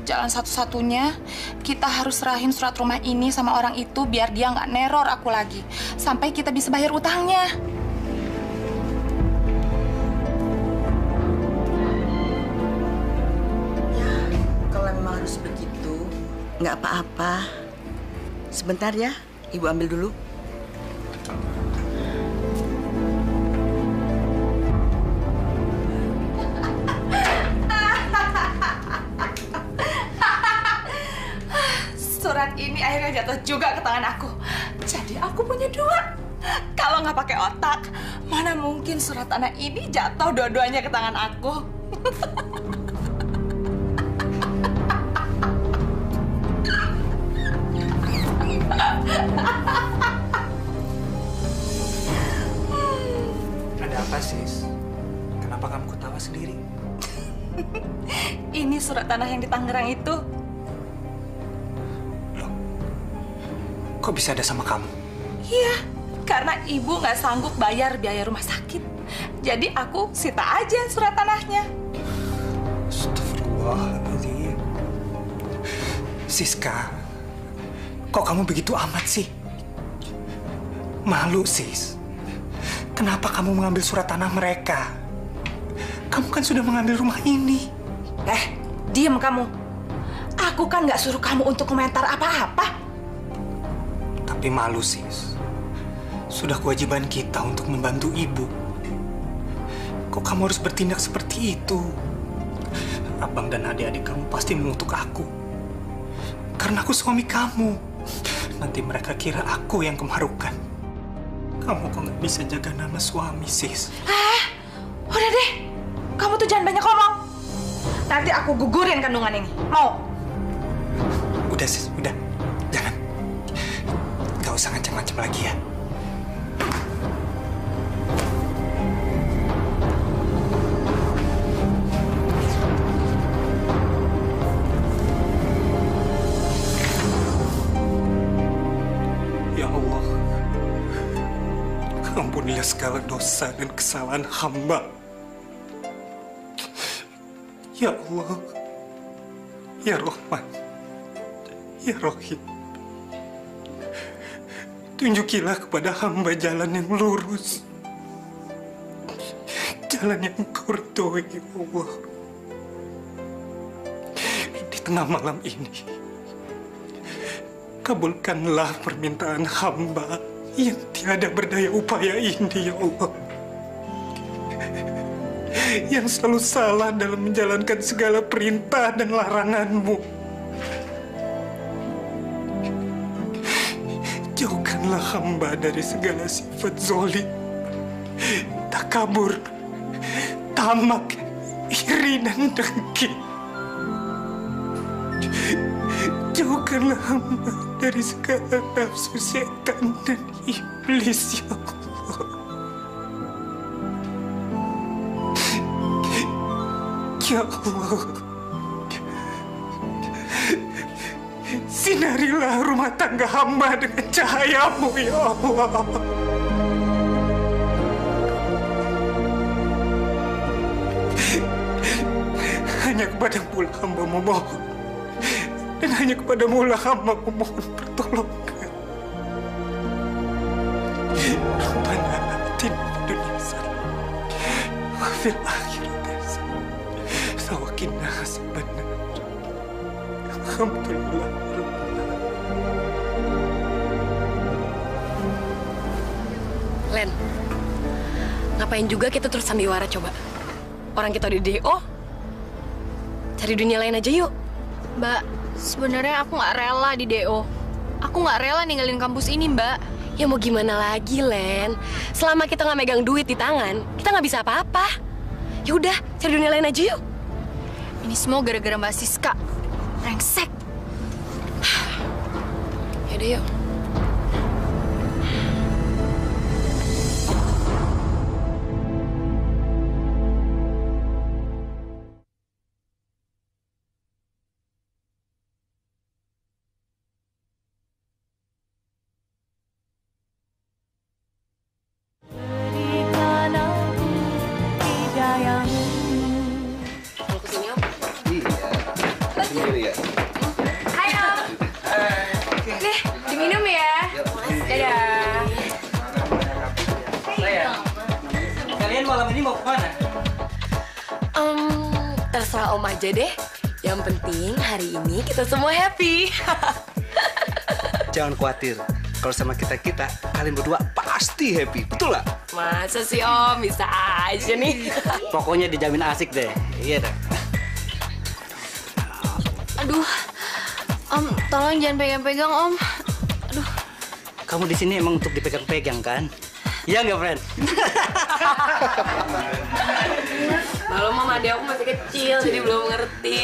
jalan satu-satunya kita harus serahin surat rumah ini sama orang itu biar dia nggak neror aku lagi. Sampai kita bisa bayar utangnya. Ya, kalau memang harus begitu, nggak apa-apa. Sebentar ya, Ibu ambil dulu. Surat ini akhirnya jatuh juga ke tangan aku. Jadi aku punya dua. Kalau nggak pakai otak, mana mungkin surat tanah ini jatuh dua-duanya ke tangan aku. Ada apa, Sis? Kenapa kamu ketawa sendiri? Ini surat tanah yang di Tangerang itu. Kok bisa ada sama kamu? Iya, karena Ibu nggak sanggup bayar biaya rumah sakit. Jadi aku sita aja surat tanahnya. Astagfirullahaladzim. Siska, kok kamu begitu amat sih? Malu, Sis. Kenapa kamu mengambil surat tanah mereka? Kamu kan sudah mengambil rumah ini. Diam kamu. Aku kan nggak suruh kamu untuk komentar apa-apa. Tapi malu, Sis. Sudah kewajiban kita untuk membantu ibu. Kok kamu harus bertindak seperti itu? Abang dan adik-adik kamu pasti mengutuk aku. Karena aku suami kamu. Nanti mereka kira aku yang kemarukan. Kamu kok nggak bisa jaga nama suami, Sis? Udah deh. Kamu tuh jangan banyak ngomong. Nanti aku gugurin kandungan ini. Mau? Udah, Sis. Udah. Jangan. Gak usah ngancam-ngancam lagi ya. Ya Allah, ampunilah segala dosa dan kesalahan hamba. Ya Allah, Ya Rahman, Ya Rahim, tunjukilah kepada hamba jalan yang lurus, jalan yang Kau ridhoi, ya Allah. tengah malam ini, kabulkanlah permintaan hamba yang tiada berdaya upaya ini, ya Allah. Yang selalu salah dalam menjalankan segala perintah dan larangan-Mu. Jauhkanlah hamba dari segala sifat zalim, takabur, tamak, iri dan dengki. Jauhkanlah hamba dari segala nafsu setan dan iblis, ya Allah. Ya Allah, sinarilah rumah tangga hamba dengan cahaya-Mu, ya Allah. Hanya kepadamu lah hamba memohon, dan hanya kepadamu lah hamba memohon pertolongan. Rabbana atina fid dunya hasanah wa fil akhirati hasanah wa qina adzabannar. Alhamdulillah. Len, ngapain juga kita terus sandiwara coba? Orang kita di DO, cari dunia lain aja yuk. Mbak, sebenarnya aku nggak rela di DO. Aku nggak rela ninggalin kampus ini, Mbak. Ya mau gimana lagi, Len? Selama kita nggak megang duit di tangan, kita nggak bisa apa-apa. Ya udah, cari dunia lain aja yuk. Ini semua gara-gara Mbak Siska. Rengsek. Yaudah yuk. Terserah Om aja deh. Yang penting hari ini kita semua happy. Jangan khawatir. Kalau sama kita-kita, kalian berdua pasti happy. Betul nggak? Masa sih Om? Bisa aja nih. Pokoknya dijamin asik deh. Iya deh. Aduh, Om, tolong jangan pegang-pegang, Om. Aduh. Kamu di sini emang untuk dipegang-pegang kan? Iya nggak, friend? Malu Mama, adik aku masih kecil, jadi belum ngerti.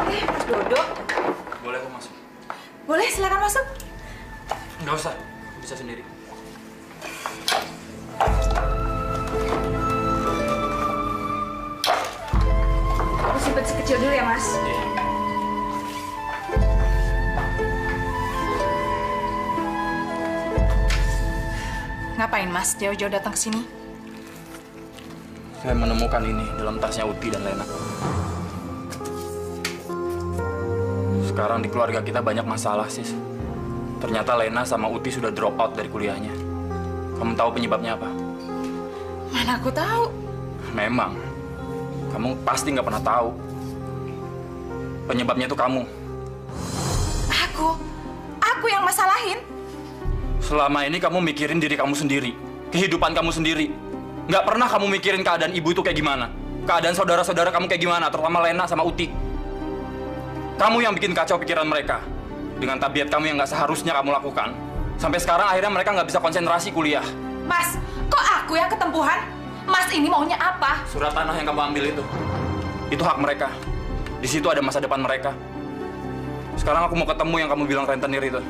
Mas Dodo. Boleh kok masuk? Boleh, silakan masuk. Nggak usah, bisa sendiri. Aku simpen sekecil dulu ya, Mas. Ngapain Mas jauh-jauh datang ke sini? Saya menemukan ini dalam tasnya Uti dan Lena. Sekarang di keluarga kita banyak masalah, Sis. Ternyata Lena sama Uti sudah drop out dari kuliahnya. Kamu tahu penyebabnya apa? Mana aku tahu. Memang. Kamu pasti nggak pernah tahu. Penyebabnya itu kamu. Aku yang masalahin. Selama ini kamu mikirin diri kamu sendiri, kehidupan kamu sendiri. Nggak pernah kamu mikirin keadaan ibu itu kayak gimana. Keadaan saudara-saudara kamu kayak gimana, terutama Lena sama Uti. Kamu yang bikin kacau pikiran mereka. Dengan tabiat kamu yang nggak seharusnya kamu lakukan. Sampai sekarang akhirnya mereka nggak bisa konsentrasi kuliah. Mas, kok aku yang ketempuhan? Mas ini maunya apa? Surat tanah yang kamu ambil itu hak mereka. Di situ ada masa depan mereka. Sekarang aku mau ketemu yang kamu bilang rentenir itu.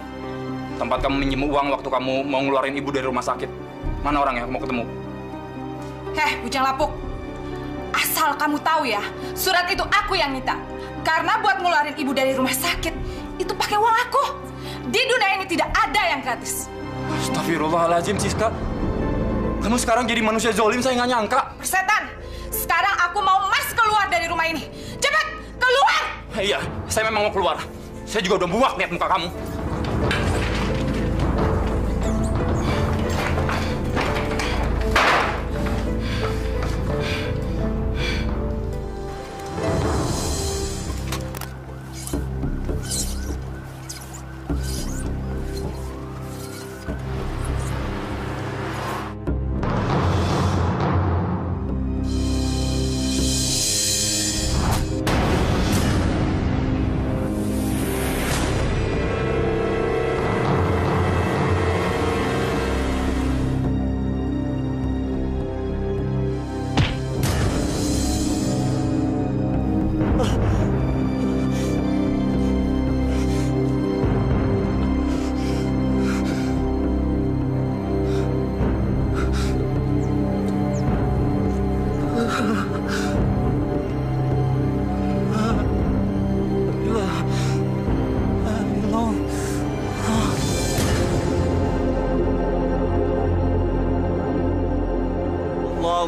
Tempat kamu minjem uang waktu kamu mau ngeluarin ibu dari rumah sakit. Mana orangnya? Aku mau ketemu. Bujang lapuk. Asal kamu tahu ya, surat itu aku yang minta. Karena buat ngeluarin ibu dari rumah sakit, itu pakai uang aku. Di dunia ini tidak ada yang gratis. Astagfirullahaladzim, Siska. Kamu sekarang jadi manusia zolim, saya nggak nyangka. Persetan, sekarang aku mau Mas keluar dari rumah ini. Cepat, keluar! Iya, saya memang mau keluar. Saya juga udah muak lihat muka kamu.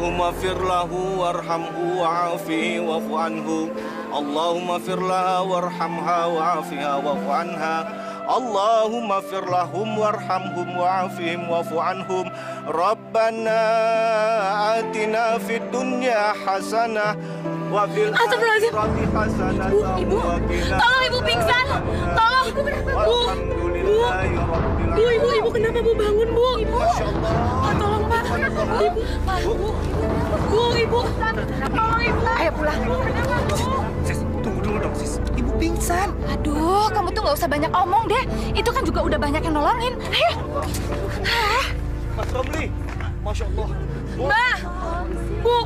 Allahumma fir lahu warhamhu wa'afihi wa'fu anhu. Allahumma fir laha warhamha wa'afiha wa'fu anha. Allahumma fir lahum warhamhum wa'afihim wa'fu anhum. Rabbana atina fid dunya hasanah wa fil akhirati hasanah. Ibu, tolong ibu pingsan. Tolong. Ibu kenapa, Bu? Ibu kenapa, Bu? Bangun, Bu. Ibu. Oh, tolong, Pak. Ibu. Tolong, Ibu. Ayo pulang. Sis, tunggu dulu dong, Sis. Ibu pingsan. Aduh, kamu tuh nggak usah banyak omong deh. Itu kan juga udah banyak yang nolongin. Ayo. Mas Ramli, Masya Allah. Mbak. Bu.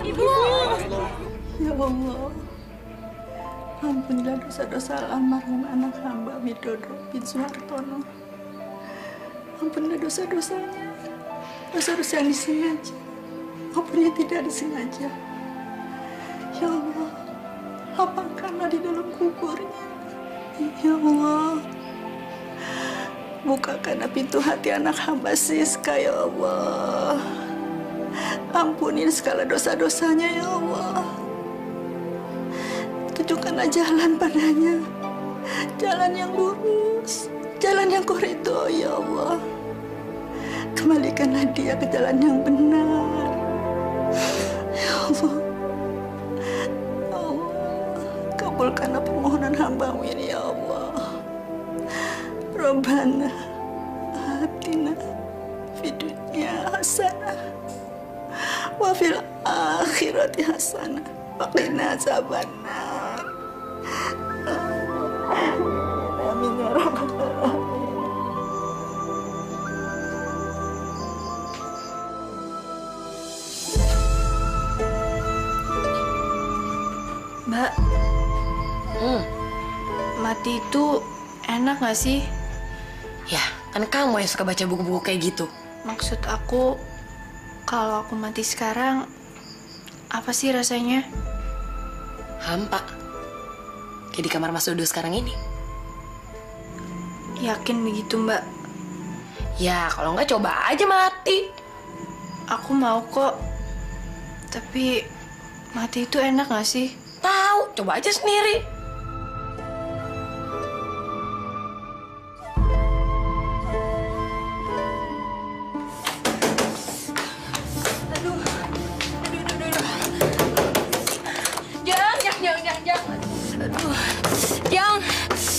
Ibu. Ya Allah, ampunilah dosa-dosa almarhum anak hamba Widodo bin Suhartono. Ampunilah dosa-dosanya, dosa-dosa yang disengaja maupun yang tidak disengaja. Ya Allah, lapangkanlah di dalam kuburnya. Ya Allah, bukakanlah pintu hati anak hamba Siska, ya Allah. Ampunin segala dosa-dosanya, ya Allah. Tunjukkanlah jalan padanya, jalan yang lurus, jalan yang kau ridhoi, ya Allah. Kembalikanlah dia ke jalan yang benar, ya Allah. Ya Allah, kabulkanlah permohonan hamba-Mu ini, ya Allah. Rabbana atina fid dunya hasanah wa fil akhirati hasanah wa qina azabannar. Amin ya rabbal alamin. Mbak, mati itu enak gak sih? Ya, kan kamu yang suka baca buku-buku kayak gitu. Maksud aku, kalau aku mati sekarang, apa sih rasanya? Hampa. Kayak di kamar Mas Dodo sekarang ini. Yakin begitu, Mbak? Ya, kalau nggak coba aja mati. Aku mau kok. Tapi mati itu enak gak sih? Tahu, coba aja sendiri.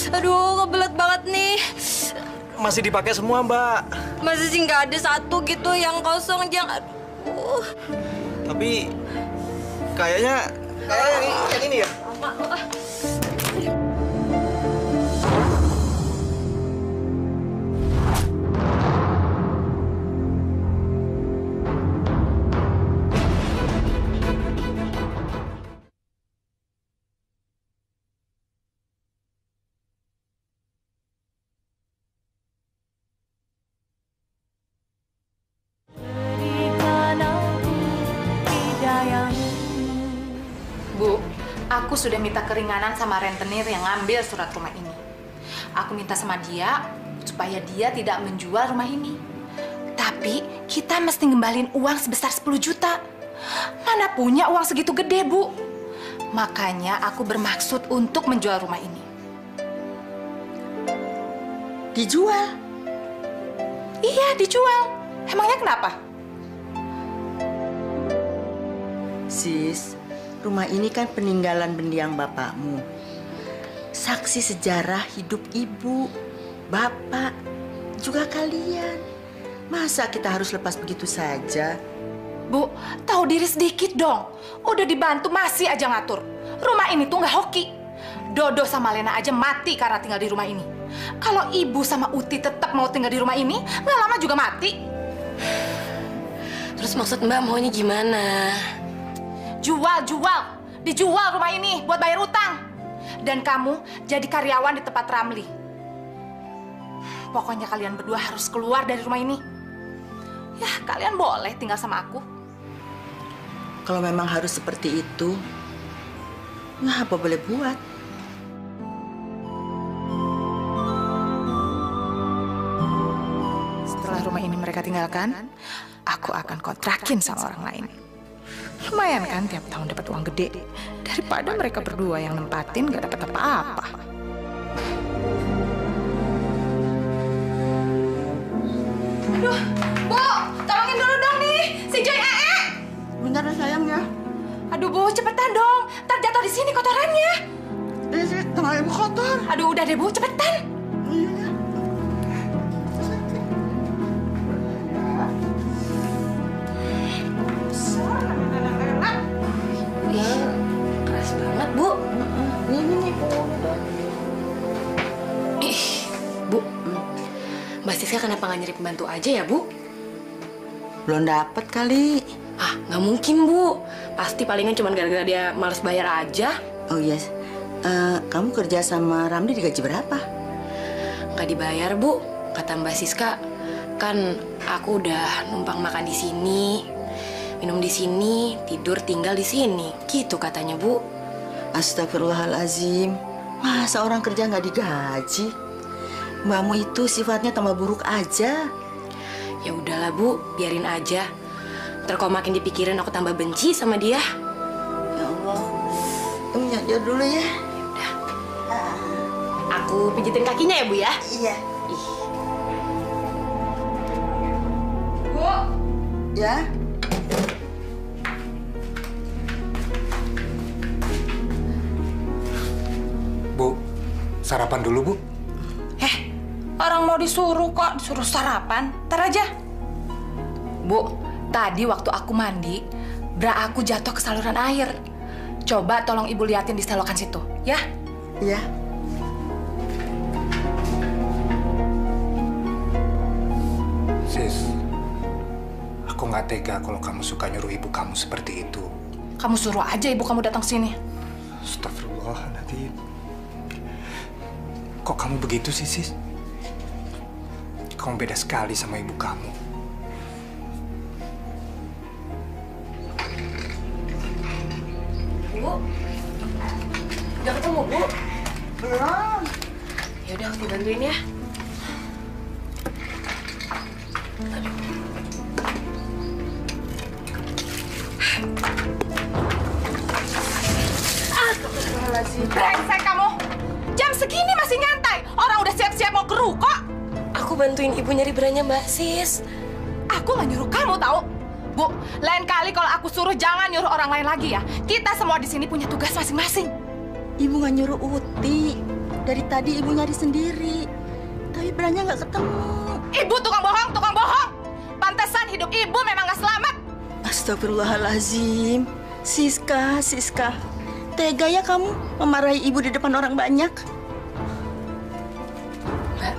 Aduh, kebelet banget nih. Masih dipakai semua, Mbak. Masih sih nggak ada satu gitu yang kosong, Jang. Aduh. Tapi kayaknya yang ini ya. Bu, aku sudah minta keringanan sama rentenir yang ngambil surat rumah ini. Aku minta sama dia supaya dia tidak menjual rumah ini. Tapi kita mesti ngembalin uang sebesar 10 juta. Mana punya uang segitu gede, Bu? Makanya aku bermaksud untuk menjual rumah ini. Dijual? Iya, dijual. Emangnya kenapa? Sis, rumah ini kan peninggalan mendiang bapakmu. Saksi sejarah hidup ibu, bapak, juga kalian. Masa kita harus lepas begitu saja? Bu, tahu diri sedikit dong. Udah dibantu masih aja ngatur. Rumah ini tuh nggak hoki. Dodo sama Lena aja mati karena tinggal di rumah ini. Kalau ibu sama Uti tetap mau tinggal di rumah ini, nggak lama juga mati. Terus maksud Mbak maunya gimana? Jual. Dijual rumah ini buat bayar utang. Dan kamu jadi karyawan di tempat Ramli. Pokoknya kalian berdua harus keluar dari rumah ini. Ya, kalian boleh tinggal sama aku. Kalau memang harus seperti itu, ya apa boleh buat. Setelah rumah ini mereka tinggalkan, aku akan kontrakin sama orang lain. Lumayan kan tiap tahun dapat uang gede. Daripada mereka berdua yang nempatin gak dapat apa-apa. Aduh, Bu, tolongin dulu dong nih, si Joy Ee. Bentar ya sayang ya. Aduh Bu, cepetan dong. Ntar jatuh di sini kotorannya. Ini tangan ibu kotor. Aduh, udah deh Bu, cepetan. Keras banget, Bu. Ini Ih, Bu. Mbak Siska kenapa nggak nyari pembantu aja ya, Bu? belum dapet kali. Ah, nggak mungkin, Bu. Pasti palingan cuma gara-gara dia males bayar aja. Oh yes. Kamu kerja sama Ramli digaji berapa? Nggak dibayar, Bu. Kata Mbak Siska, kan aku udah numpang makan di sini, minum di sini, tidur tinggal di sini. Gitu katanya, Bu. Astagfirullahalazim. Masa orang kerja nggak digaji? Mbakmu itu sifatnya tambah buruk aja. Ya udahlah, Bu, biarin aja. Ntar kalau makin dipikirin aku tambah benci sama dia. Ya Allah. Kamu nyadar dulu ya. Udah. Aku pijitin kakinya ya, Bu ya? Iya. Bu. Ya. Bu, sarapan dulu, Bu. Orang mau disuruh kok, disuruh sarapan. Ntar aja. Bu, tadi waktu aku mandi, bra aku jatuh ke saluran air. Coba tolong Ibu liatin di selokan situ, ya? Iya. Sis, aku nggak tega kalau kamu suka nyuruh ibu kamu seperti itu. Kamu suruh aja ibu kamu datang sini. Astagfirullahaladzim. Kok kamu begitu sih, Sis? Kamu beda sekali sama ibu kamu. Bu, udah ketemu, Bu? Belum. Ya udah, aku dibantuin ya. Brengsek kamu! Jam segini masih nyantai. Orang udah siap-siap mau ke ruko. Aku bantuin Ibu nyari beranya Mbak Sis. Aku nggak nyuruh kamu tahu. Bu, lain kali kalau aku suruh jangan nyuruh orang lain lagi ya. Kita semua di sini punya tugas masing-masing. Ibu nggak nyuruh Uti. Dari tadi ibu nyari sendiri. Tapi beranya nggak ketemu. Ibu tukang bohong, tukang bohong. Pantesan hidup ibu memang nggak selamat. Astagfirullahalazim. Siska, Siska. Tega ya kamu memarahi ibu di depan orang banyak. Mbak,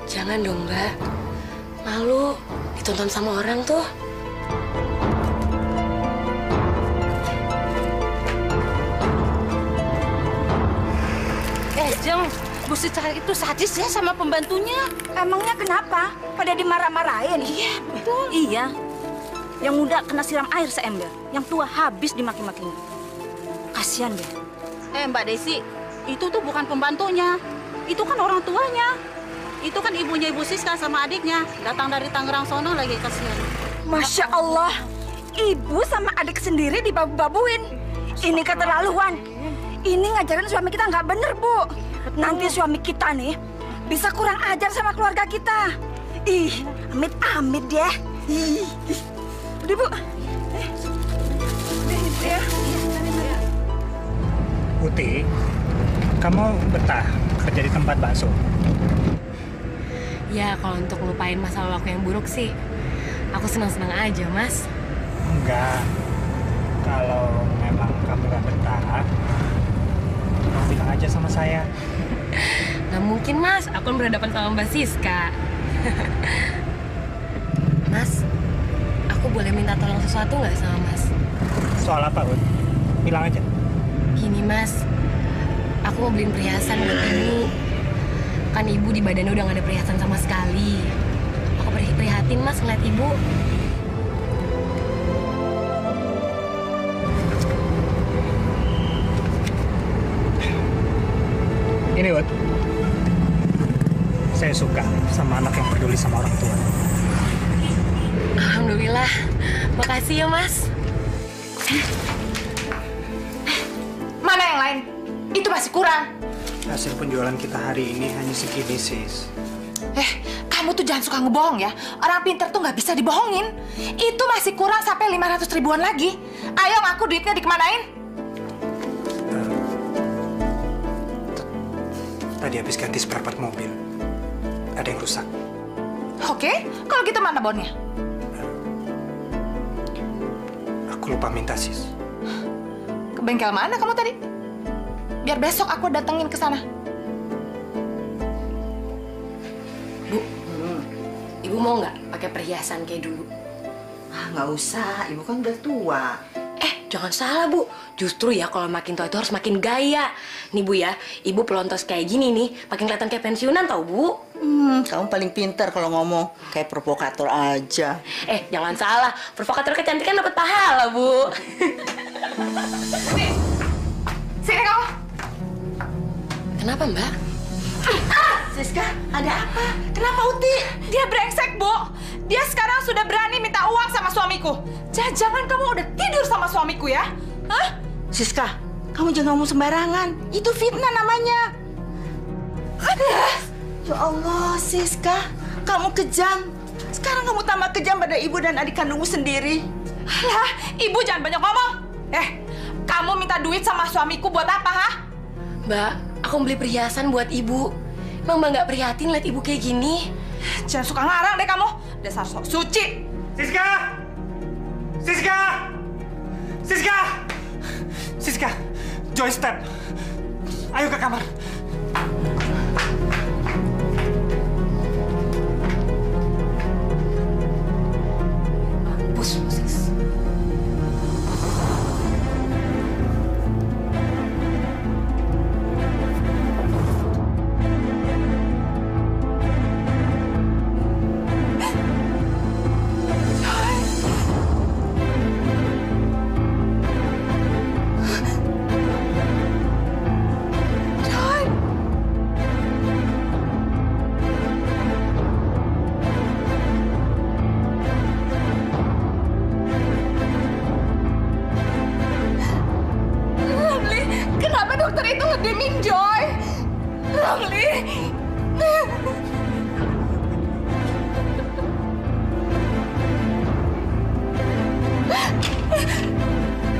jangan dong, Mbak. Malu ditonton sama orang tuh. Jeng, Bu Siska itu sadis ya sama pembantunya. Emangnya kenapa? Pada dimarah-marahin? Iya, betul. Iya. Yang muda kena siram air seember, yang tua habis dimaki-makinya. Kasihan deh. Mbak Desi, itu tuh bukan pembantunya. Itu kan orang tuanya. Itu kan ibunya Ibu Siska sama adiknya. Datang dari Tangerang sono lagi, kasihan. Masya Allah, ibu sama adik sendiri dibabu-babuin. Ini keterlaluan. Ini ngajarin suami kita nggak bener, Bu. Nanti suami kita nih bisa kurang ajar sama keluarga kita. Ih, amit-amit ya. Ih. Udah, Bu. Uti, kamu betah kerja di tempat bakso? Ya, kalau untuk ngelupain masa lalu aku yang buruk sih, aku senang-senang aja, Mas. Enggak. Kalau memang kamu gak betah, bilang aja sama saya. Nggak mungkin, Mas. Aku kan berhadapan sama Mbak Siska. Mas, aku boleh minta tolong sesuatu nggak sama Mas? Soal apa, Ut? Bilang aja. Gini, Mas. Aku mau beliin perhiasan buat Ibu. Kan Ibu di badannya udah nggak ada perhiasan sama sekali. Aku prihatin, Mas, ngeliat Ibu. Ini, Ut. Saya suka sama anak yang peduli sama orang tua. Alhamdulillah. Makasih ya, Mas. Mana yang lain? Itu masih kurang. Hasil penjualan kita hari ini hanya segini, sis. Kamu tuh jangan suka ngebohong ya. Orang pinter tuh nggak bisa dibohongin. Itu masih kurang sampai 500 ribuan lagi. Ayo ngaku duitnya dikemanain? Tadi habis ganti spare part mobil. Ada yang rusak. Oke, kalau gitu mana bonnya? Aku lupa minta, sis. Ke bengkel mana kamu tadi? Biar besok aku datengin ke sana. Bu, Ibu mau nggak pakai perhiasan kayak dulu? Nggak usah, ibu kan udah tua. Jangan salah, Bu. Justru ya kalau makin tua itu harus makin gaya. Nih, Bu ya, Ibu pelontos kayak gini nih, makin kelihatan kayak pensiunan tau, Bu. Kamu paling pintar kalau ngomong. Kayak provokator aja. Jangan salah. Provokator kecantikan dapat pahala, Bu. Sini kamu. Kenapa, Mbak? Siska, ada apa? Kenapa Uti? Dia brengsek, Bu. Dia sekarang sudah berani minta uang sama suamiku. Jangan kamu udah tidur sama suamiku ya? Hah? Siska, kamu jangan ngomong sembarangan. Itu fitnah namanya. Ya Allah, Siska. Kamu kejam. Sekarang kamu tambah kejam pada ibu dan adik kandungmu sendiri. Lah, ibu jangan banyak ngomong. Kamu minta duit sama suamiku buat apa, ha? Mbak, aku beli perhiasan buat Ibu. Emang Mbak nggak prihatin lihat Ibu kayak gini? Jangan suka ngarang deh kamu. Dasar sok suci. Siska! Siska! Siska! Siska! Joy, step! Ayo ke kamar. Mampus, Sis. Kenapa dokter itu ngedimin Joy? Ramli.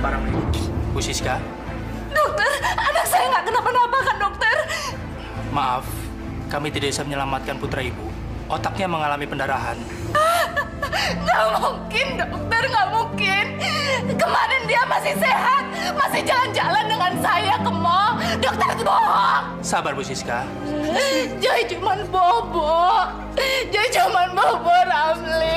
Pak Ramli. Bu Siska. Dokter, anak saya nggak kenapa-napa kan dokter? Maaf, kami tidak bisa menyelamatkan putra ibu. Otaknya mengalami pendarahan. Nggak mungkin dokter, nggak mungkin. Kemarin dia masih sehat, masih jalan-jalan dengan saya ke mall. Dokter itu bohong. Sabar Bu Siska. Joy cuman bobo. Joy cuman bobo, Ramli.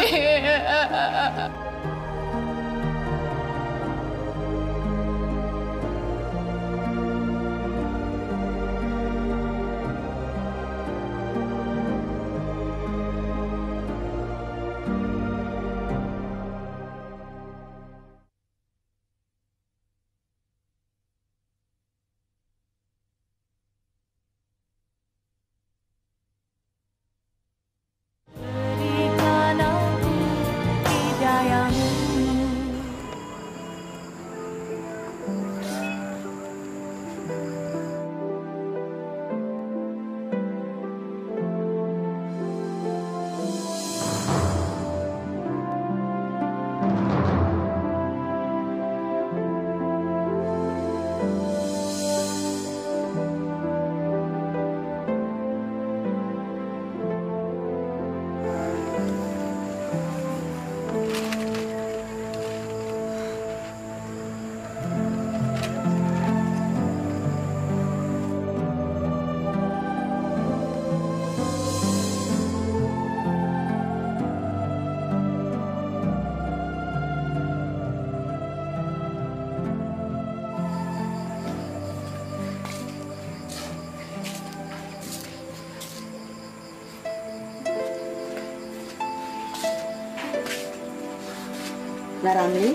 Nah, Ramli,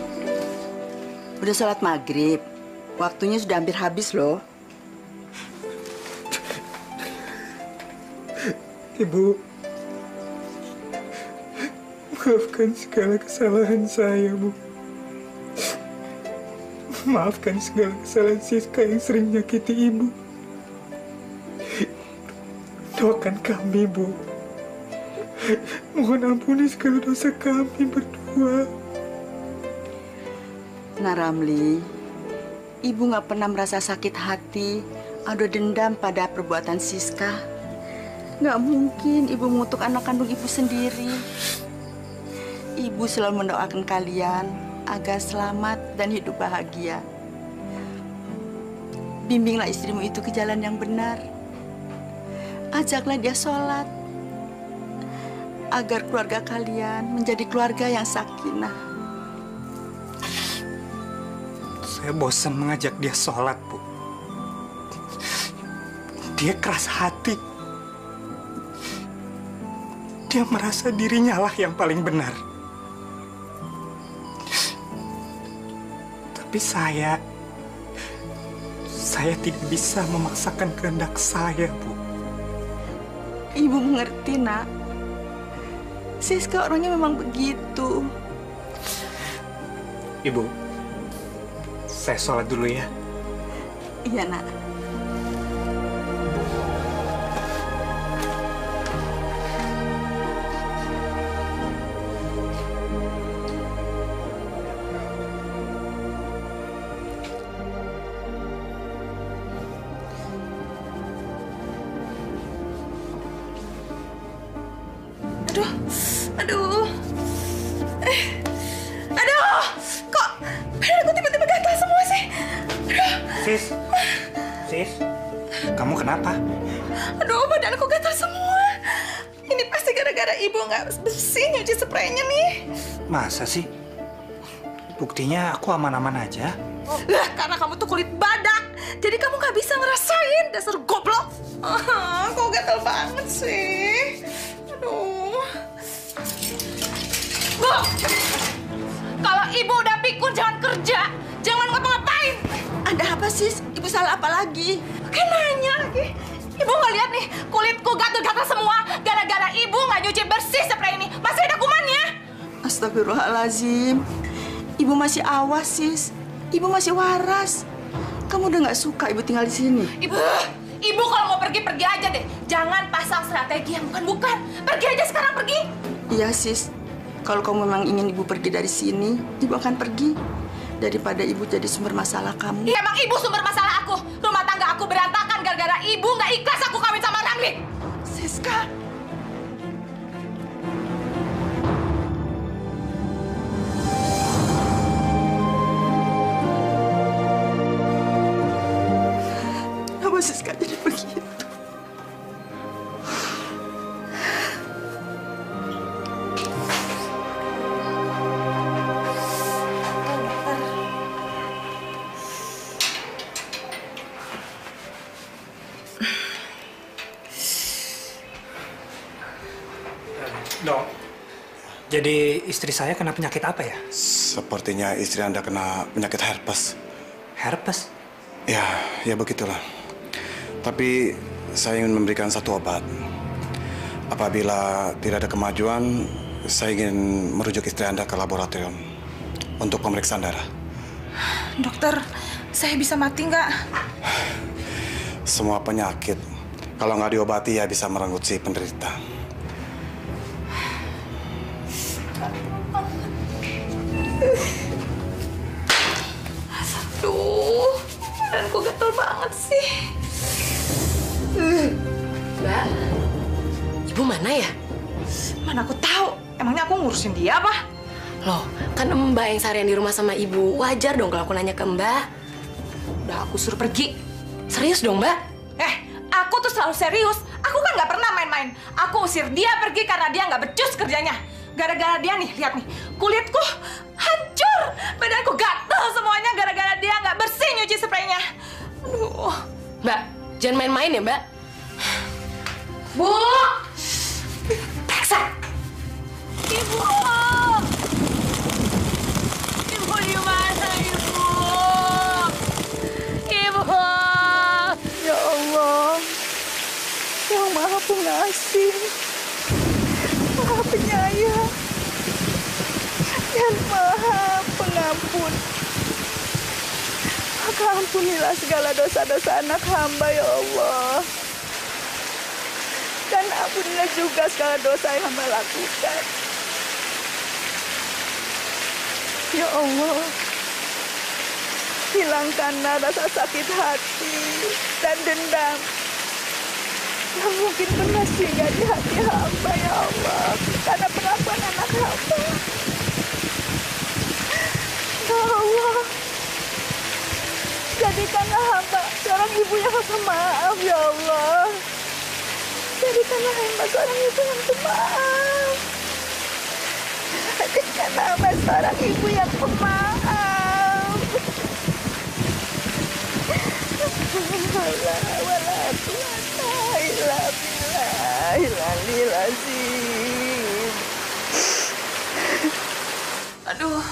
udah sholat maghrib. Waktunya sudah hampir habis loh. Ibu, maafkan segala kesalahan saya, Bu. Maafkan segala kesalahan Siska yang sering menyakiti Ibu. Doakan kami, Bu. Mohon ampuni segala dosa kami berdua. Nah, Ramli, Ibu nggak pernah merasa sakit hati atau dendam pada perbuatan Siska. Nggak mungkin Ibu mengutuk anak kandung Ibu sendiri. Ibu selalu mendoakan kalian agar selamat dan hidup bahagia. Bimbinglah istrimu itu ke jalan yang benar. Ajaklah dia sholat, agar keluarga kalian menjadi keluarga yang sakinah. Saya bosan mengajak dia sholat, Bu. Dia keras hati. Dia merasa dirinya lah yang paling benar. Tapi saya tidak bisa memaksakan kehendak saya, Bu. Ibu mengerti, Nak. Siska orangnya memang begitu. Ibu, saya sholat dulu ya. Iya, Nak. Aduh. Aduh. Kok badanku tiba-tiba gatal semua sih? Aduh. Sis, kamu kenapa? Aduh, badanku gatal semua. Ini pasti gara-gara Ibu nggak bersih nyuci spraynya nih. Masa sih? Buktinya aku aman-aman aja. Lah, karena kamu tuh kulit badak. Jadi kamu nggak bisa ngerasain, dasar goblok. Kok gatal banget sih? Aduh. Bu, kalau Ibu udah pikun jangan kerja, jangan ngapa-ngapain. Ada apa, Sis? Ibu salah apa lagi? Kayak nanya lagi. Ibu nggak lihat nih, kulitku gatal-gatal semua gara-gara Ibu nggak nyuci bersih spray ini. Masih ada kumannya. Astagfirullahaladzim. Ibu masih awas, Sis. Ibu masih waras. Kamu udah nggak suka Ibu tinggal di sini? Ibu kalau mau pergi-pergi aja deh. Jangan pasang strategi yang bukan-bukan. Pergi aja sekarang, pergi. Iya, Sis. Kalau kamu memang ingin Ibu pergi dari sini, Ibu akan pergi. Daripada Ibu jadi sumber masalah kamu. Iya, emang Ibu sumber masalah aku. Rumah tangga aku berantakan gara-gara Ibu nggak ikhlas aku kawin sama Ramli. Siska. Kenapa Siska jadi begitu? Dok, jadi istri saya kena penyakit apa ya? Sepertinya istri Anda kena penyakit herpes. Herpes? Ya begitulah. Tapi saya ingin memberikan satu obat. Apabila tidak ada kemajuan, saya ingin merujuk istri Anda ke laboratorium untuk pemeriksaan darah. Dokter, saya bisa mati nggak? Semua penyakit, kalau nggak diobati ya bisa merenggut si penderita. Aduh, badanku gatel banget sih. Mbak, Ibu mana ya? Mana aku tahu. Emangnya aku ngurusin dia apa? Loh, kan Mbak yang seharian di rumah sama Ibu. Wajar dong kalau aku nanya ke Mbak. Udah aku suruh pergi. Serius dong, Mbak? Aku tuh selalu serius. Aku kan nggak pernah main-main. Aku usir dia pergi karena dia nggak becus kerjanya. Gara-gara dia nih, lihat nih. Kulitku hancur. Badanku gatel semuanya gara-gara dia nggak bersih nyuci spraynya. Aduh. Mbak, jangan main-main ya, Mbak. Bu! Periksa! Ibu! Ibu di mana, Ibu? Ibu! Ya Allah, yang Maha Pengasih, Maha Penyayang, dan Maha Pengampun. Maka ampunilah segala dosa-dosa anak hamba ya Allah. Dan ampunilah juga segala dosa yang hamba lakukan. Ya Allah, hilangkanlah rasa sakit hati dan dendam yang mungkin pernah singgah di hati hamba ya Allah karena perlakuan anak hamba. Ya Allah, jadikanlah hamba seorang ibu yang pemaaf ya Allah. Jadikanlah hamba seorang ibu yang pemaaf. Jadikanlah hamba seorang ibu yang pemaaf. Aduh,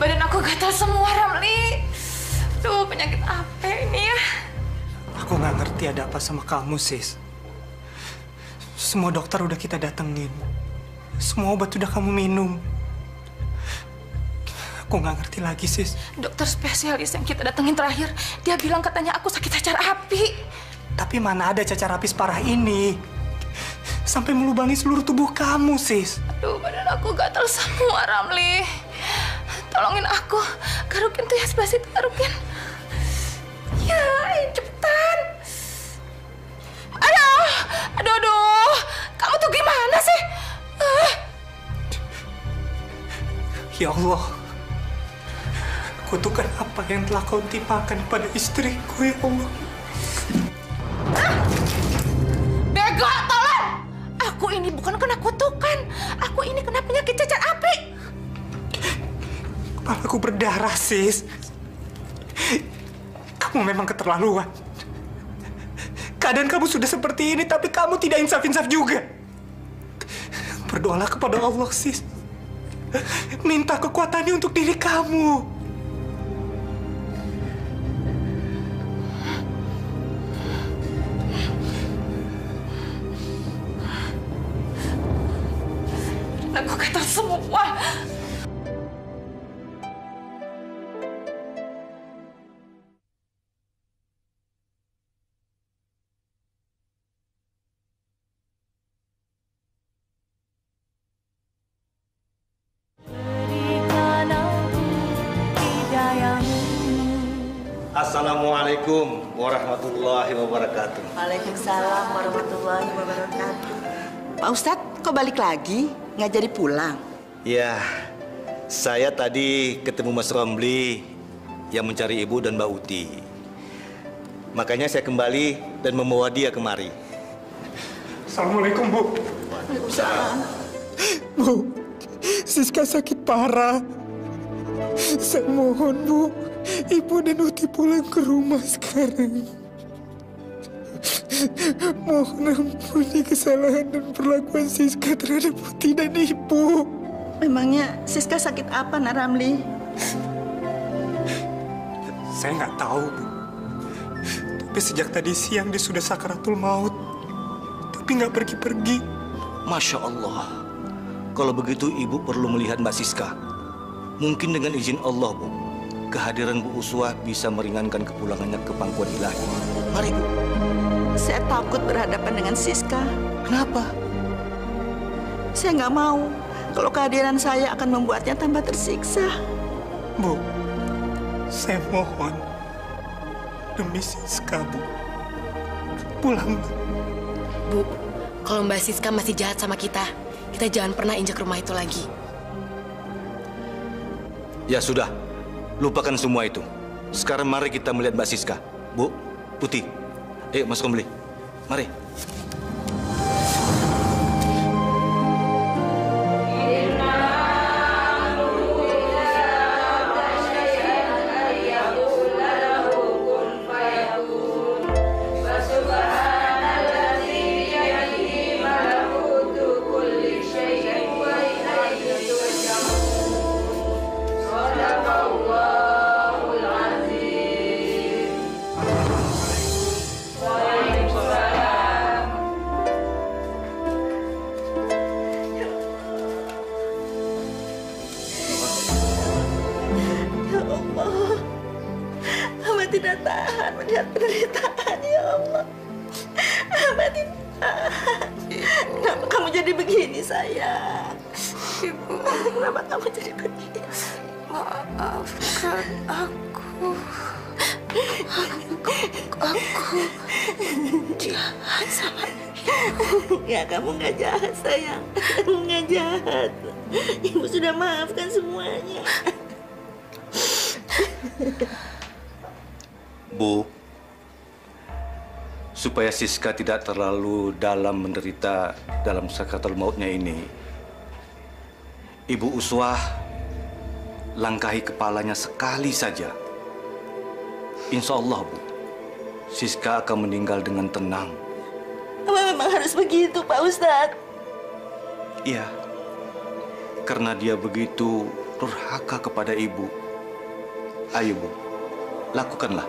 badan aku gatal semua, Ramli. Aduh, penyakit apa ini ya? Aku nggak ngerti ada apa sama kamu, sis. Semua dokter udah kita datengin. Semua obat udah kamu minum. Aku nggak ngerti lagi, sis. Dokter spesialis yang kita datengin terakhir, dia bilang katanya aku sakit cacar api. Tapi mana ada cacar api separah ini? Sampai melubangi seluruh tubuh kamu, sis. Aduh, badan aku gatal semua, Ramli. Tolongin aku. Garukin tuh ya sebelah situ, garukin. Ya, cepetan. Aduh. Kamu tuh gimana sih? Ya Allah. Kutukan apa yang telah kau timpakan pada istriku, ya Allah. Bego, tolong! Aku ini bukan kena kutukan. Aku ini kena penyakit cacar api. Kepalaku berdarah, sis. Kamu memang keterlaluan. Keadaan kamu sudah seperti ini, tapi kamu tidak insaf-insaf juga. Berdoalah kepada Allah, sis. Minta kekuatannya untuk diri kamu. Aku gatal semua. Assalamualaikum warahmatullahi wabarakatuh. Waalaikumsalam warahmatullahi wabarakatuh. Pak Ustadz, kok balik lagi? Nggak jadi pulang? Ya, saya tadi ketemu Mas Romli yang mencari Ibu dan Mbak Uti. Makanya saya kembali dan membawa dia kemari. Assalamualaikum, Bu. Waalaikumsalam. Bu, Siska sakit parah. Saya mohon, Bu, Ibu dan Uti pulang ke rumah sekarang. Mohon ampuni kesalahan dan perlakuan Siska terhadap Uti dan Ibu. Memangnya Siska sakit apa, Nak Ramli? Saya nggak tahu, Bu. Tapi sejak tadi siang dia sudah sakaratul maut. Tapi nggak pergi-pergi. Masya Allah. Kalau begitu Ibu perlu melihat Mbak Siska. Mungkin dengan izin Allah, Bu, kehadiran Bu Uswah bisa meringankan kepulangannya ke pangkuan ilahi. Mari, Bu. Saya takut berhadapan dengan Siska. Kenapa? Saya nggak mau kalau kehadiran saya akan membuatnya tambah tersiksa. Bu, saya mohon demi Siska, Bu. Pulang, Bu. Bu, kalau Mbak Siska masih jahat sama kita jangan pernah injak rumah itu lagi. Ya sudah, lupakan semua itu. Sekarang mari kita melihat Mbak Siska. Bu, Uti, ayo Mas Romli, mari. Hamba tidak tahan melihat penderitaan, ya Allah. Hamba tidak tahan. Kenapa kamu jadi begini, sayang? Ibu, kenapa kamu jadi begini? Maafkan aku. Aku jahat sama ibu. Ya, kamu nggak jahat, sayang. Kamu nggak jahat. Ibu sudah maafkan semuanya. Bu, supaya Siska tidak terlalu dalam menderita dalam sakaratul mautnya ini, Ibu Uswah langkahi kepalanya sekali saja. Insya Allah, Bu, Siska akan meninggal dengan tenang. Apa memang harus begitu, Pak Ustadz? Iya, karena dia begitu durhaka kepada Ibu. Ayo, Bu, lakukanlah.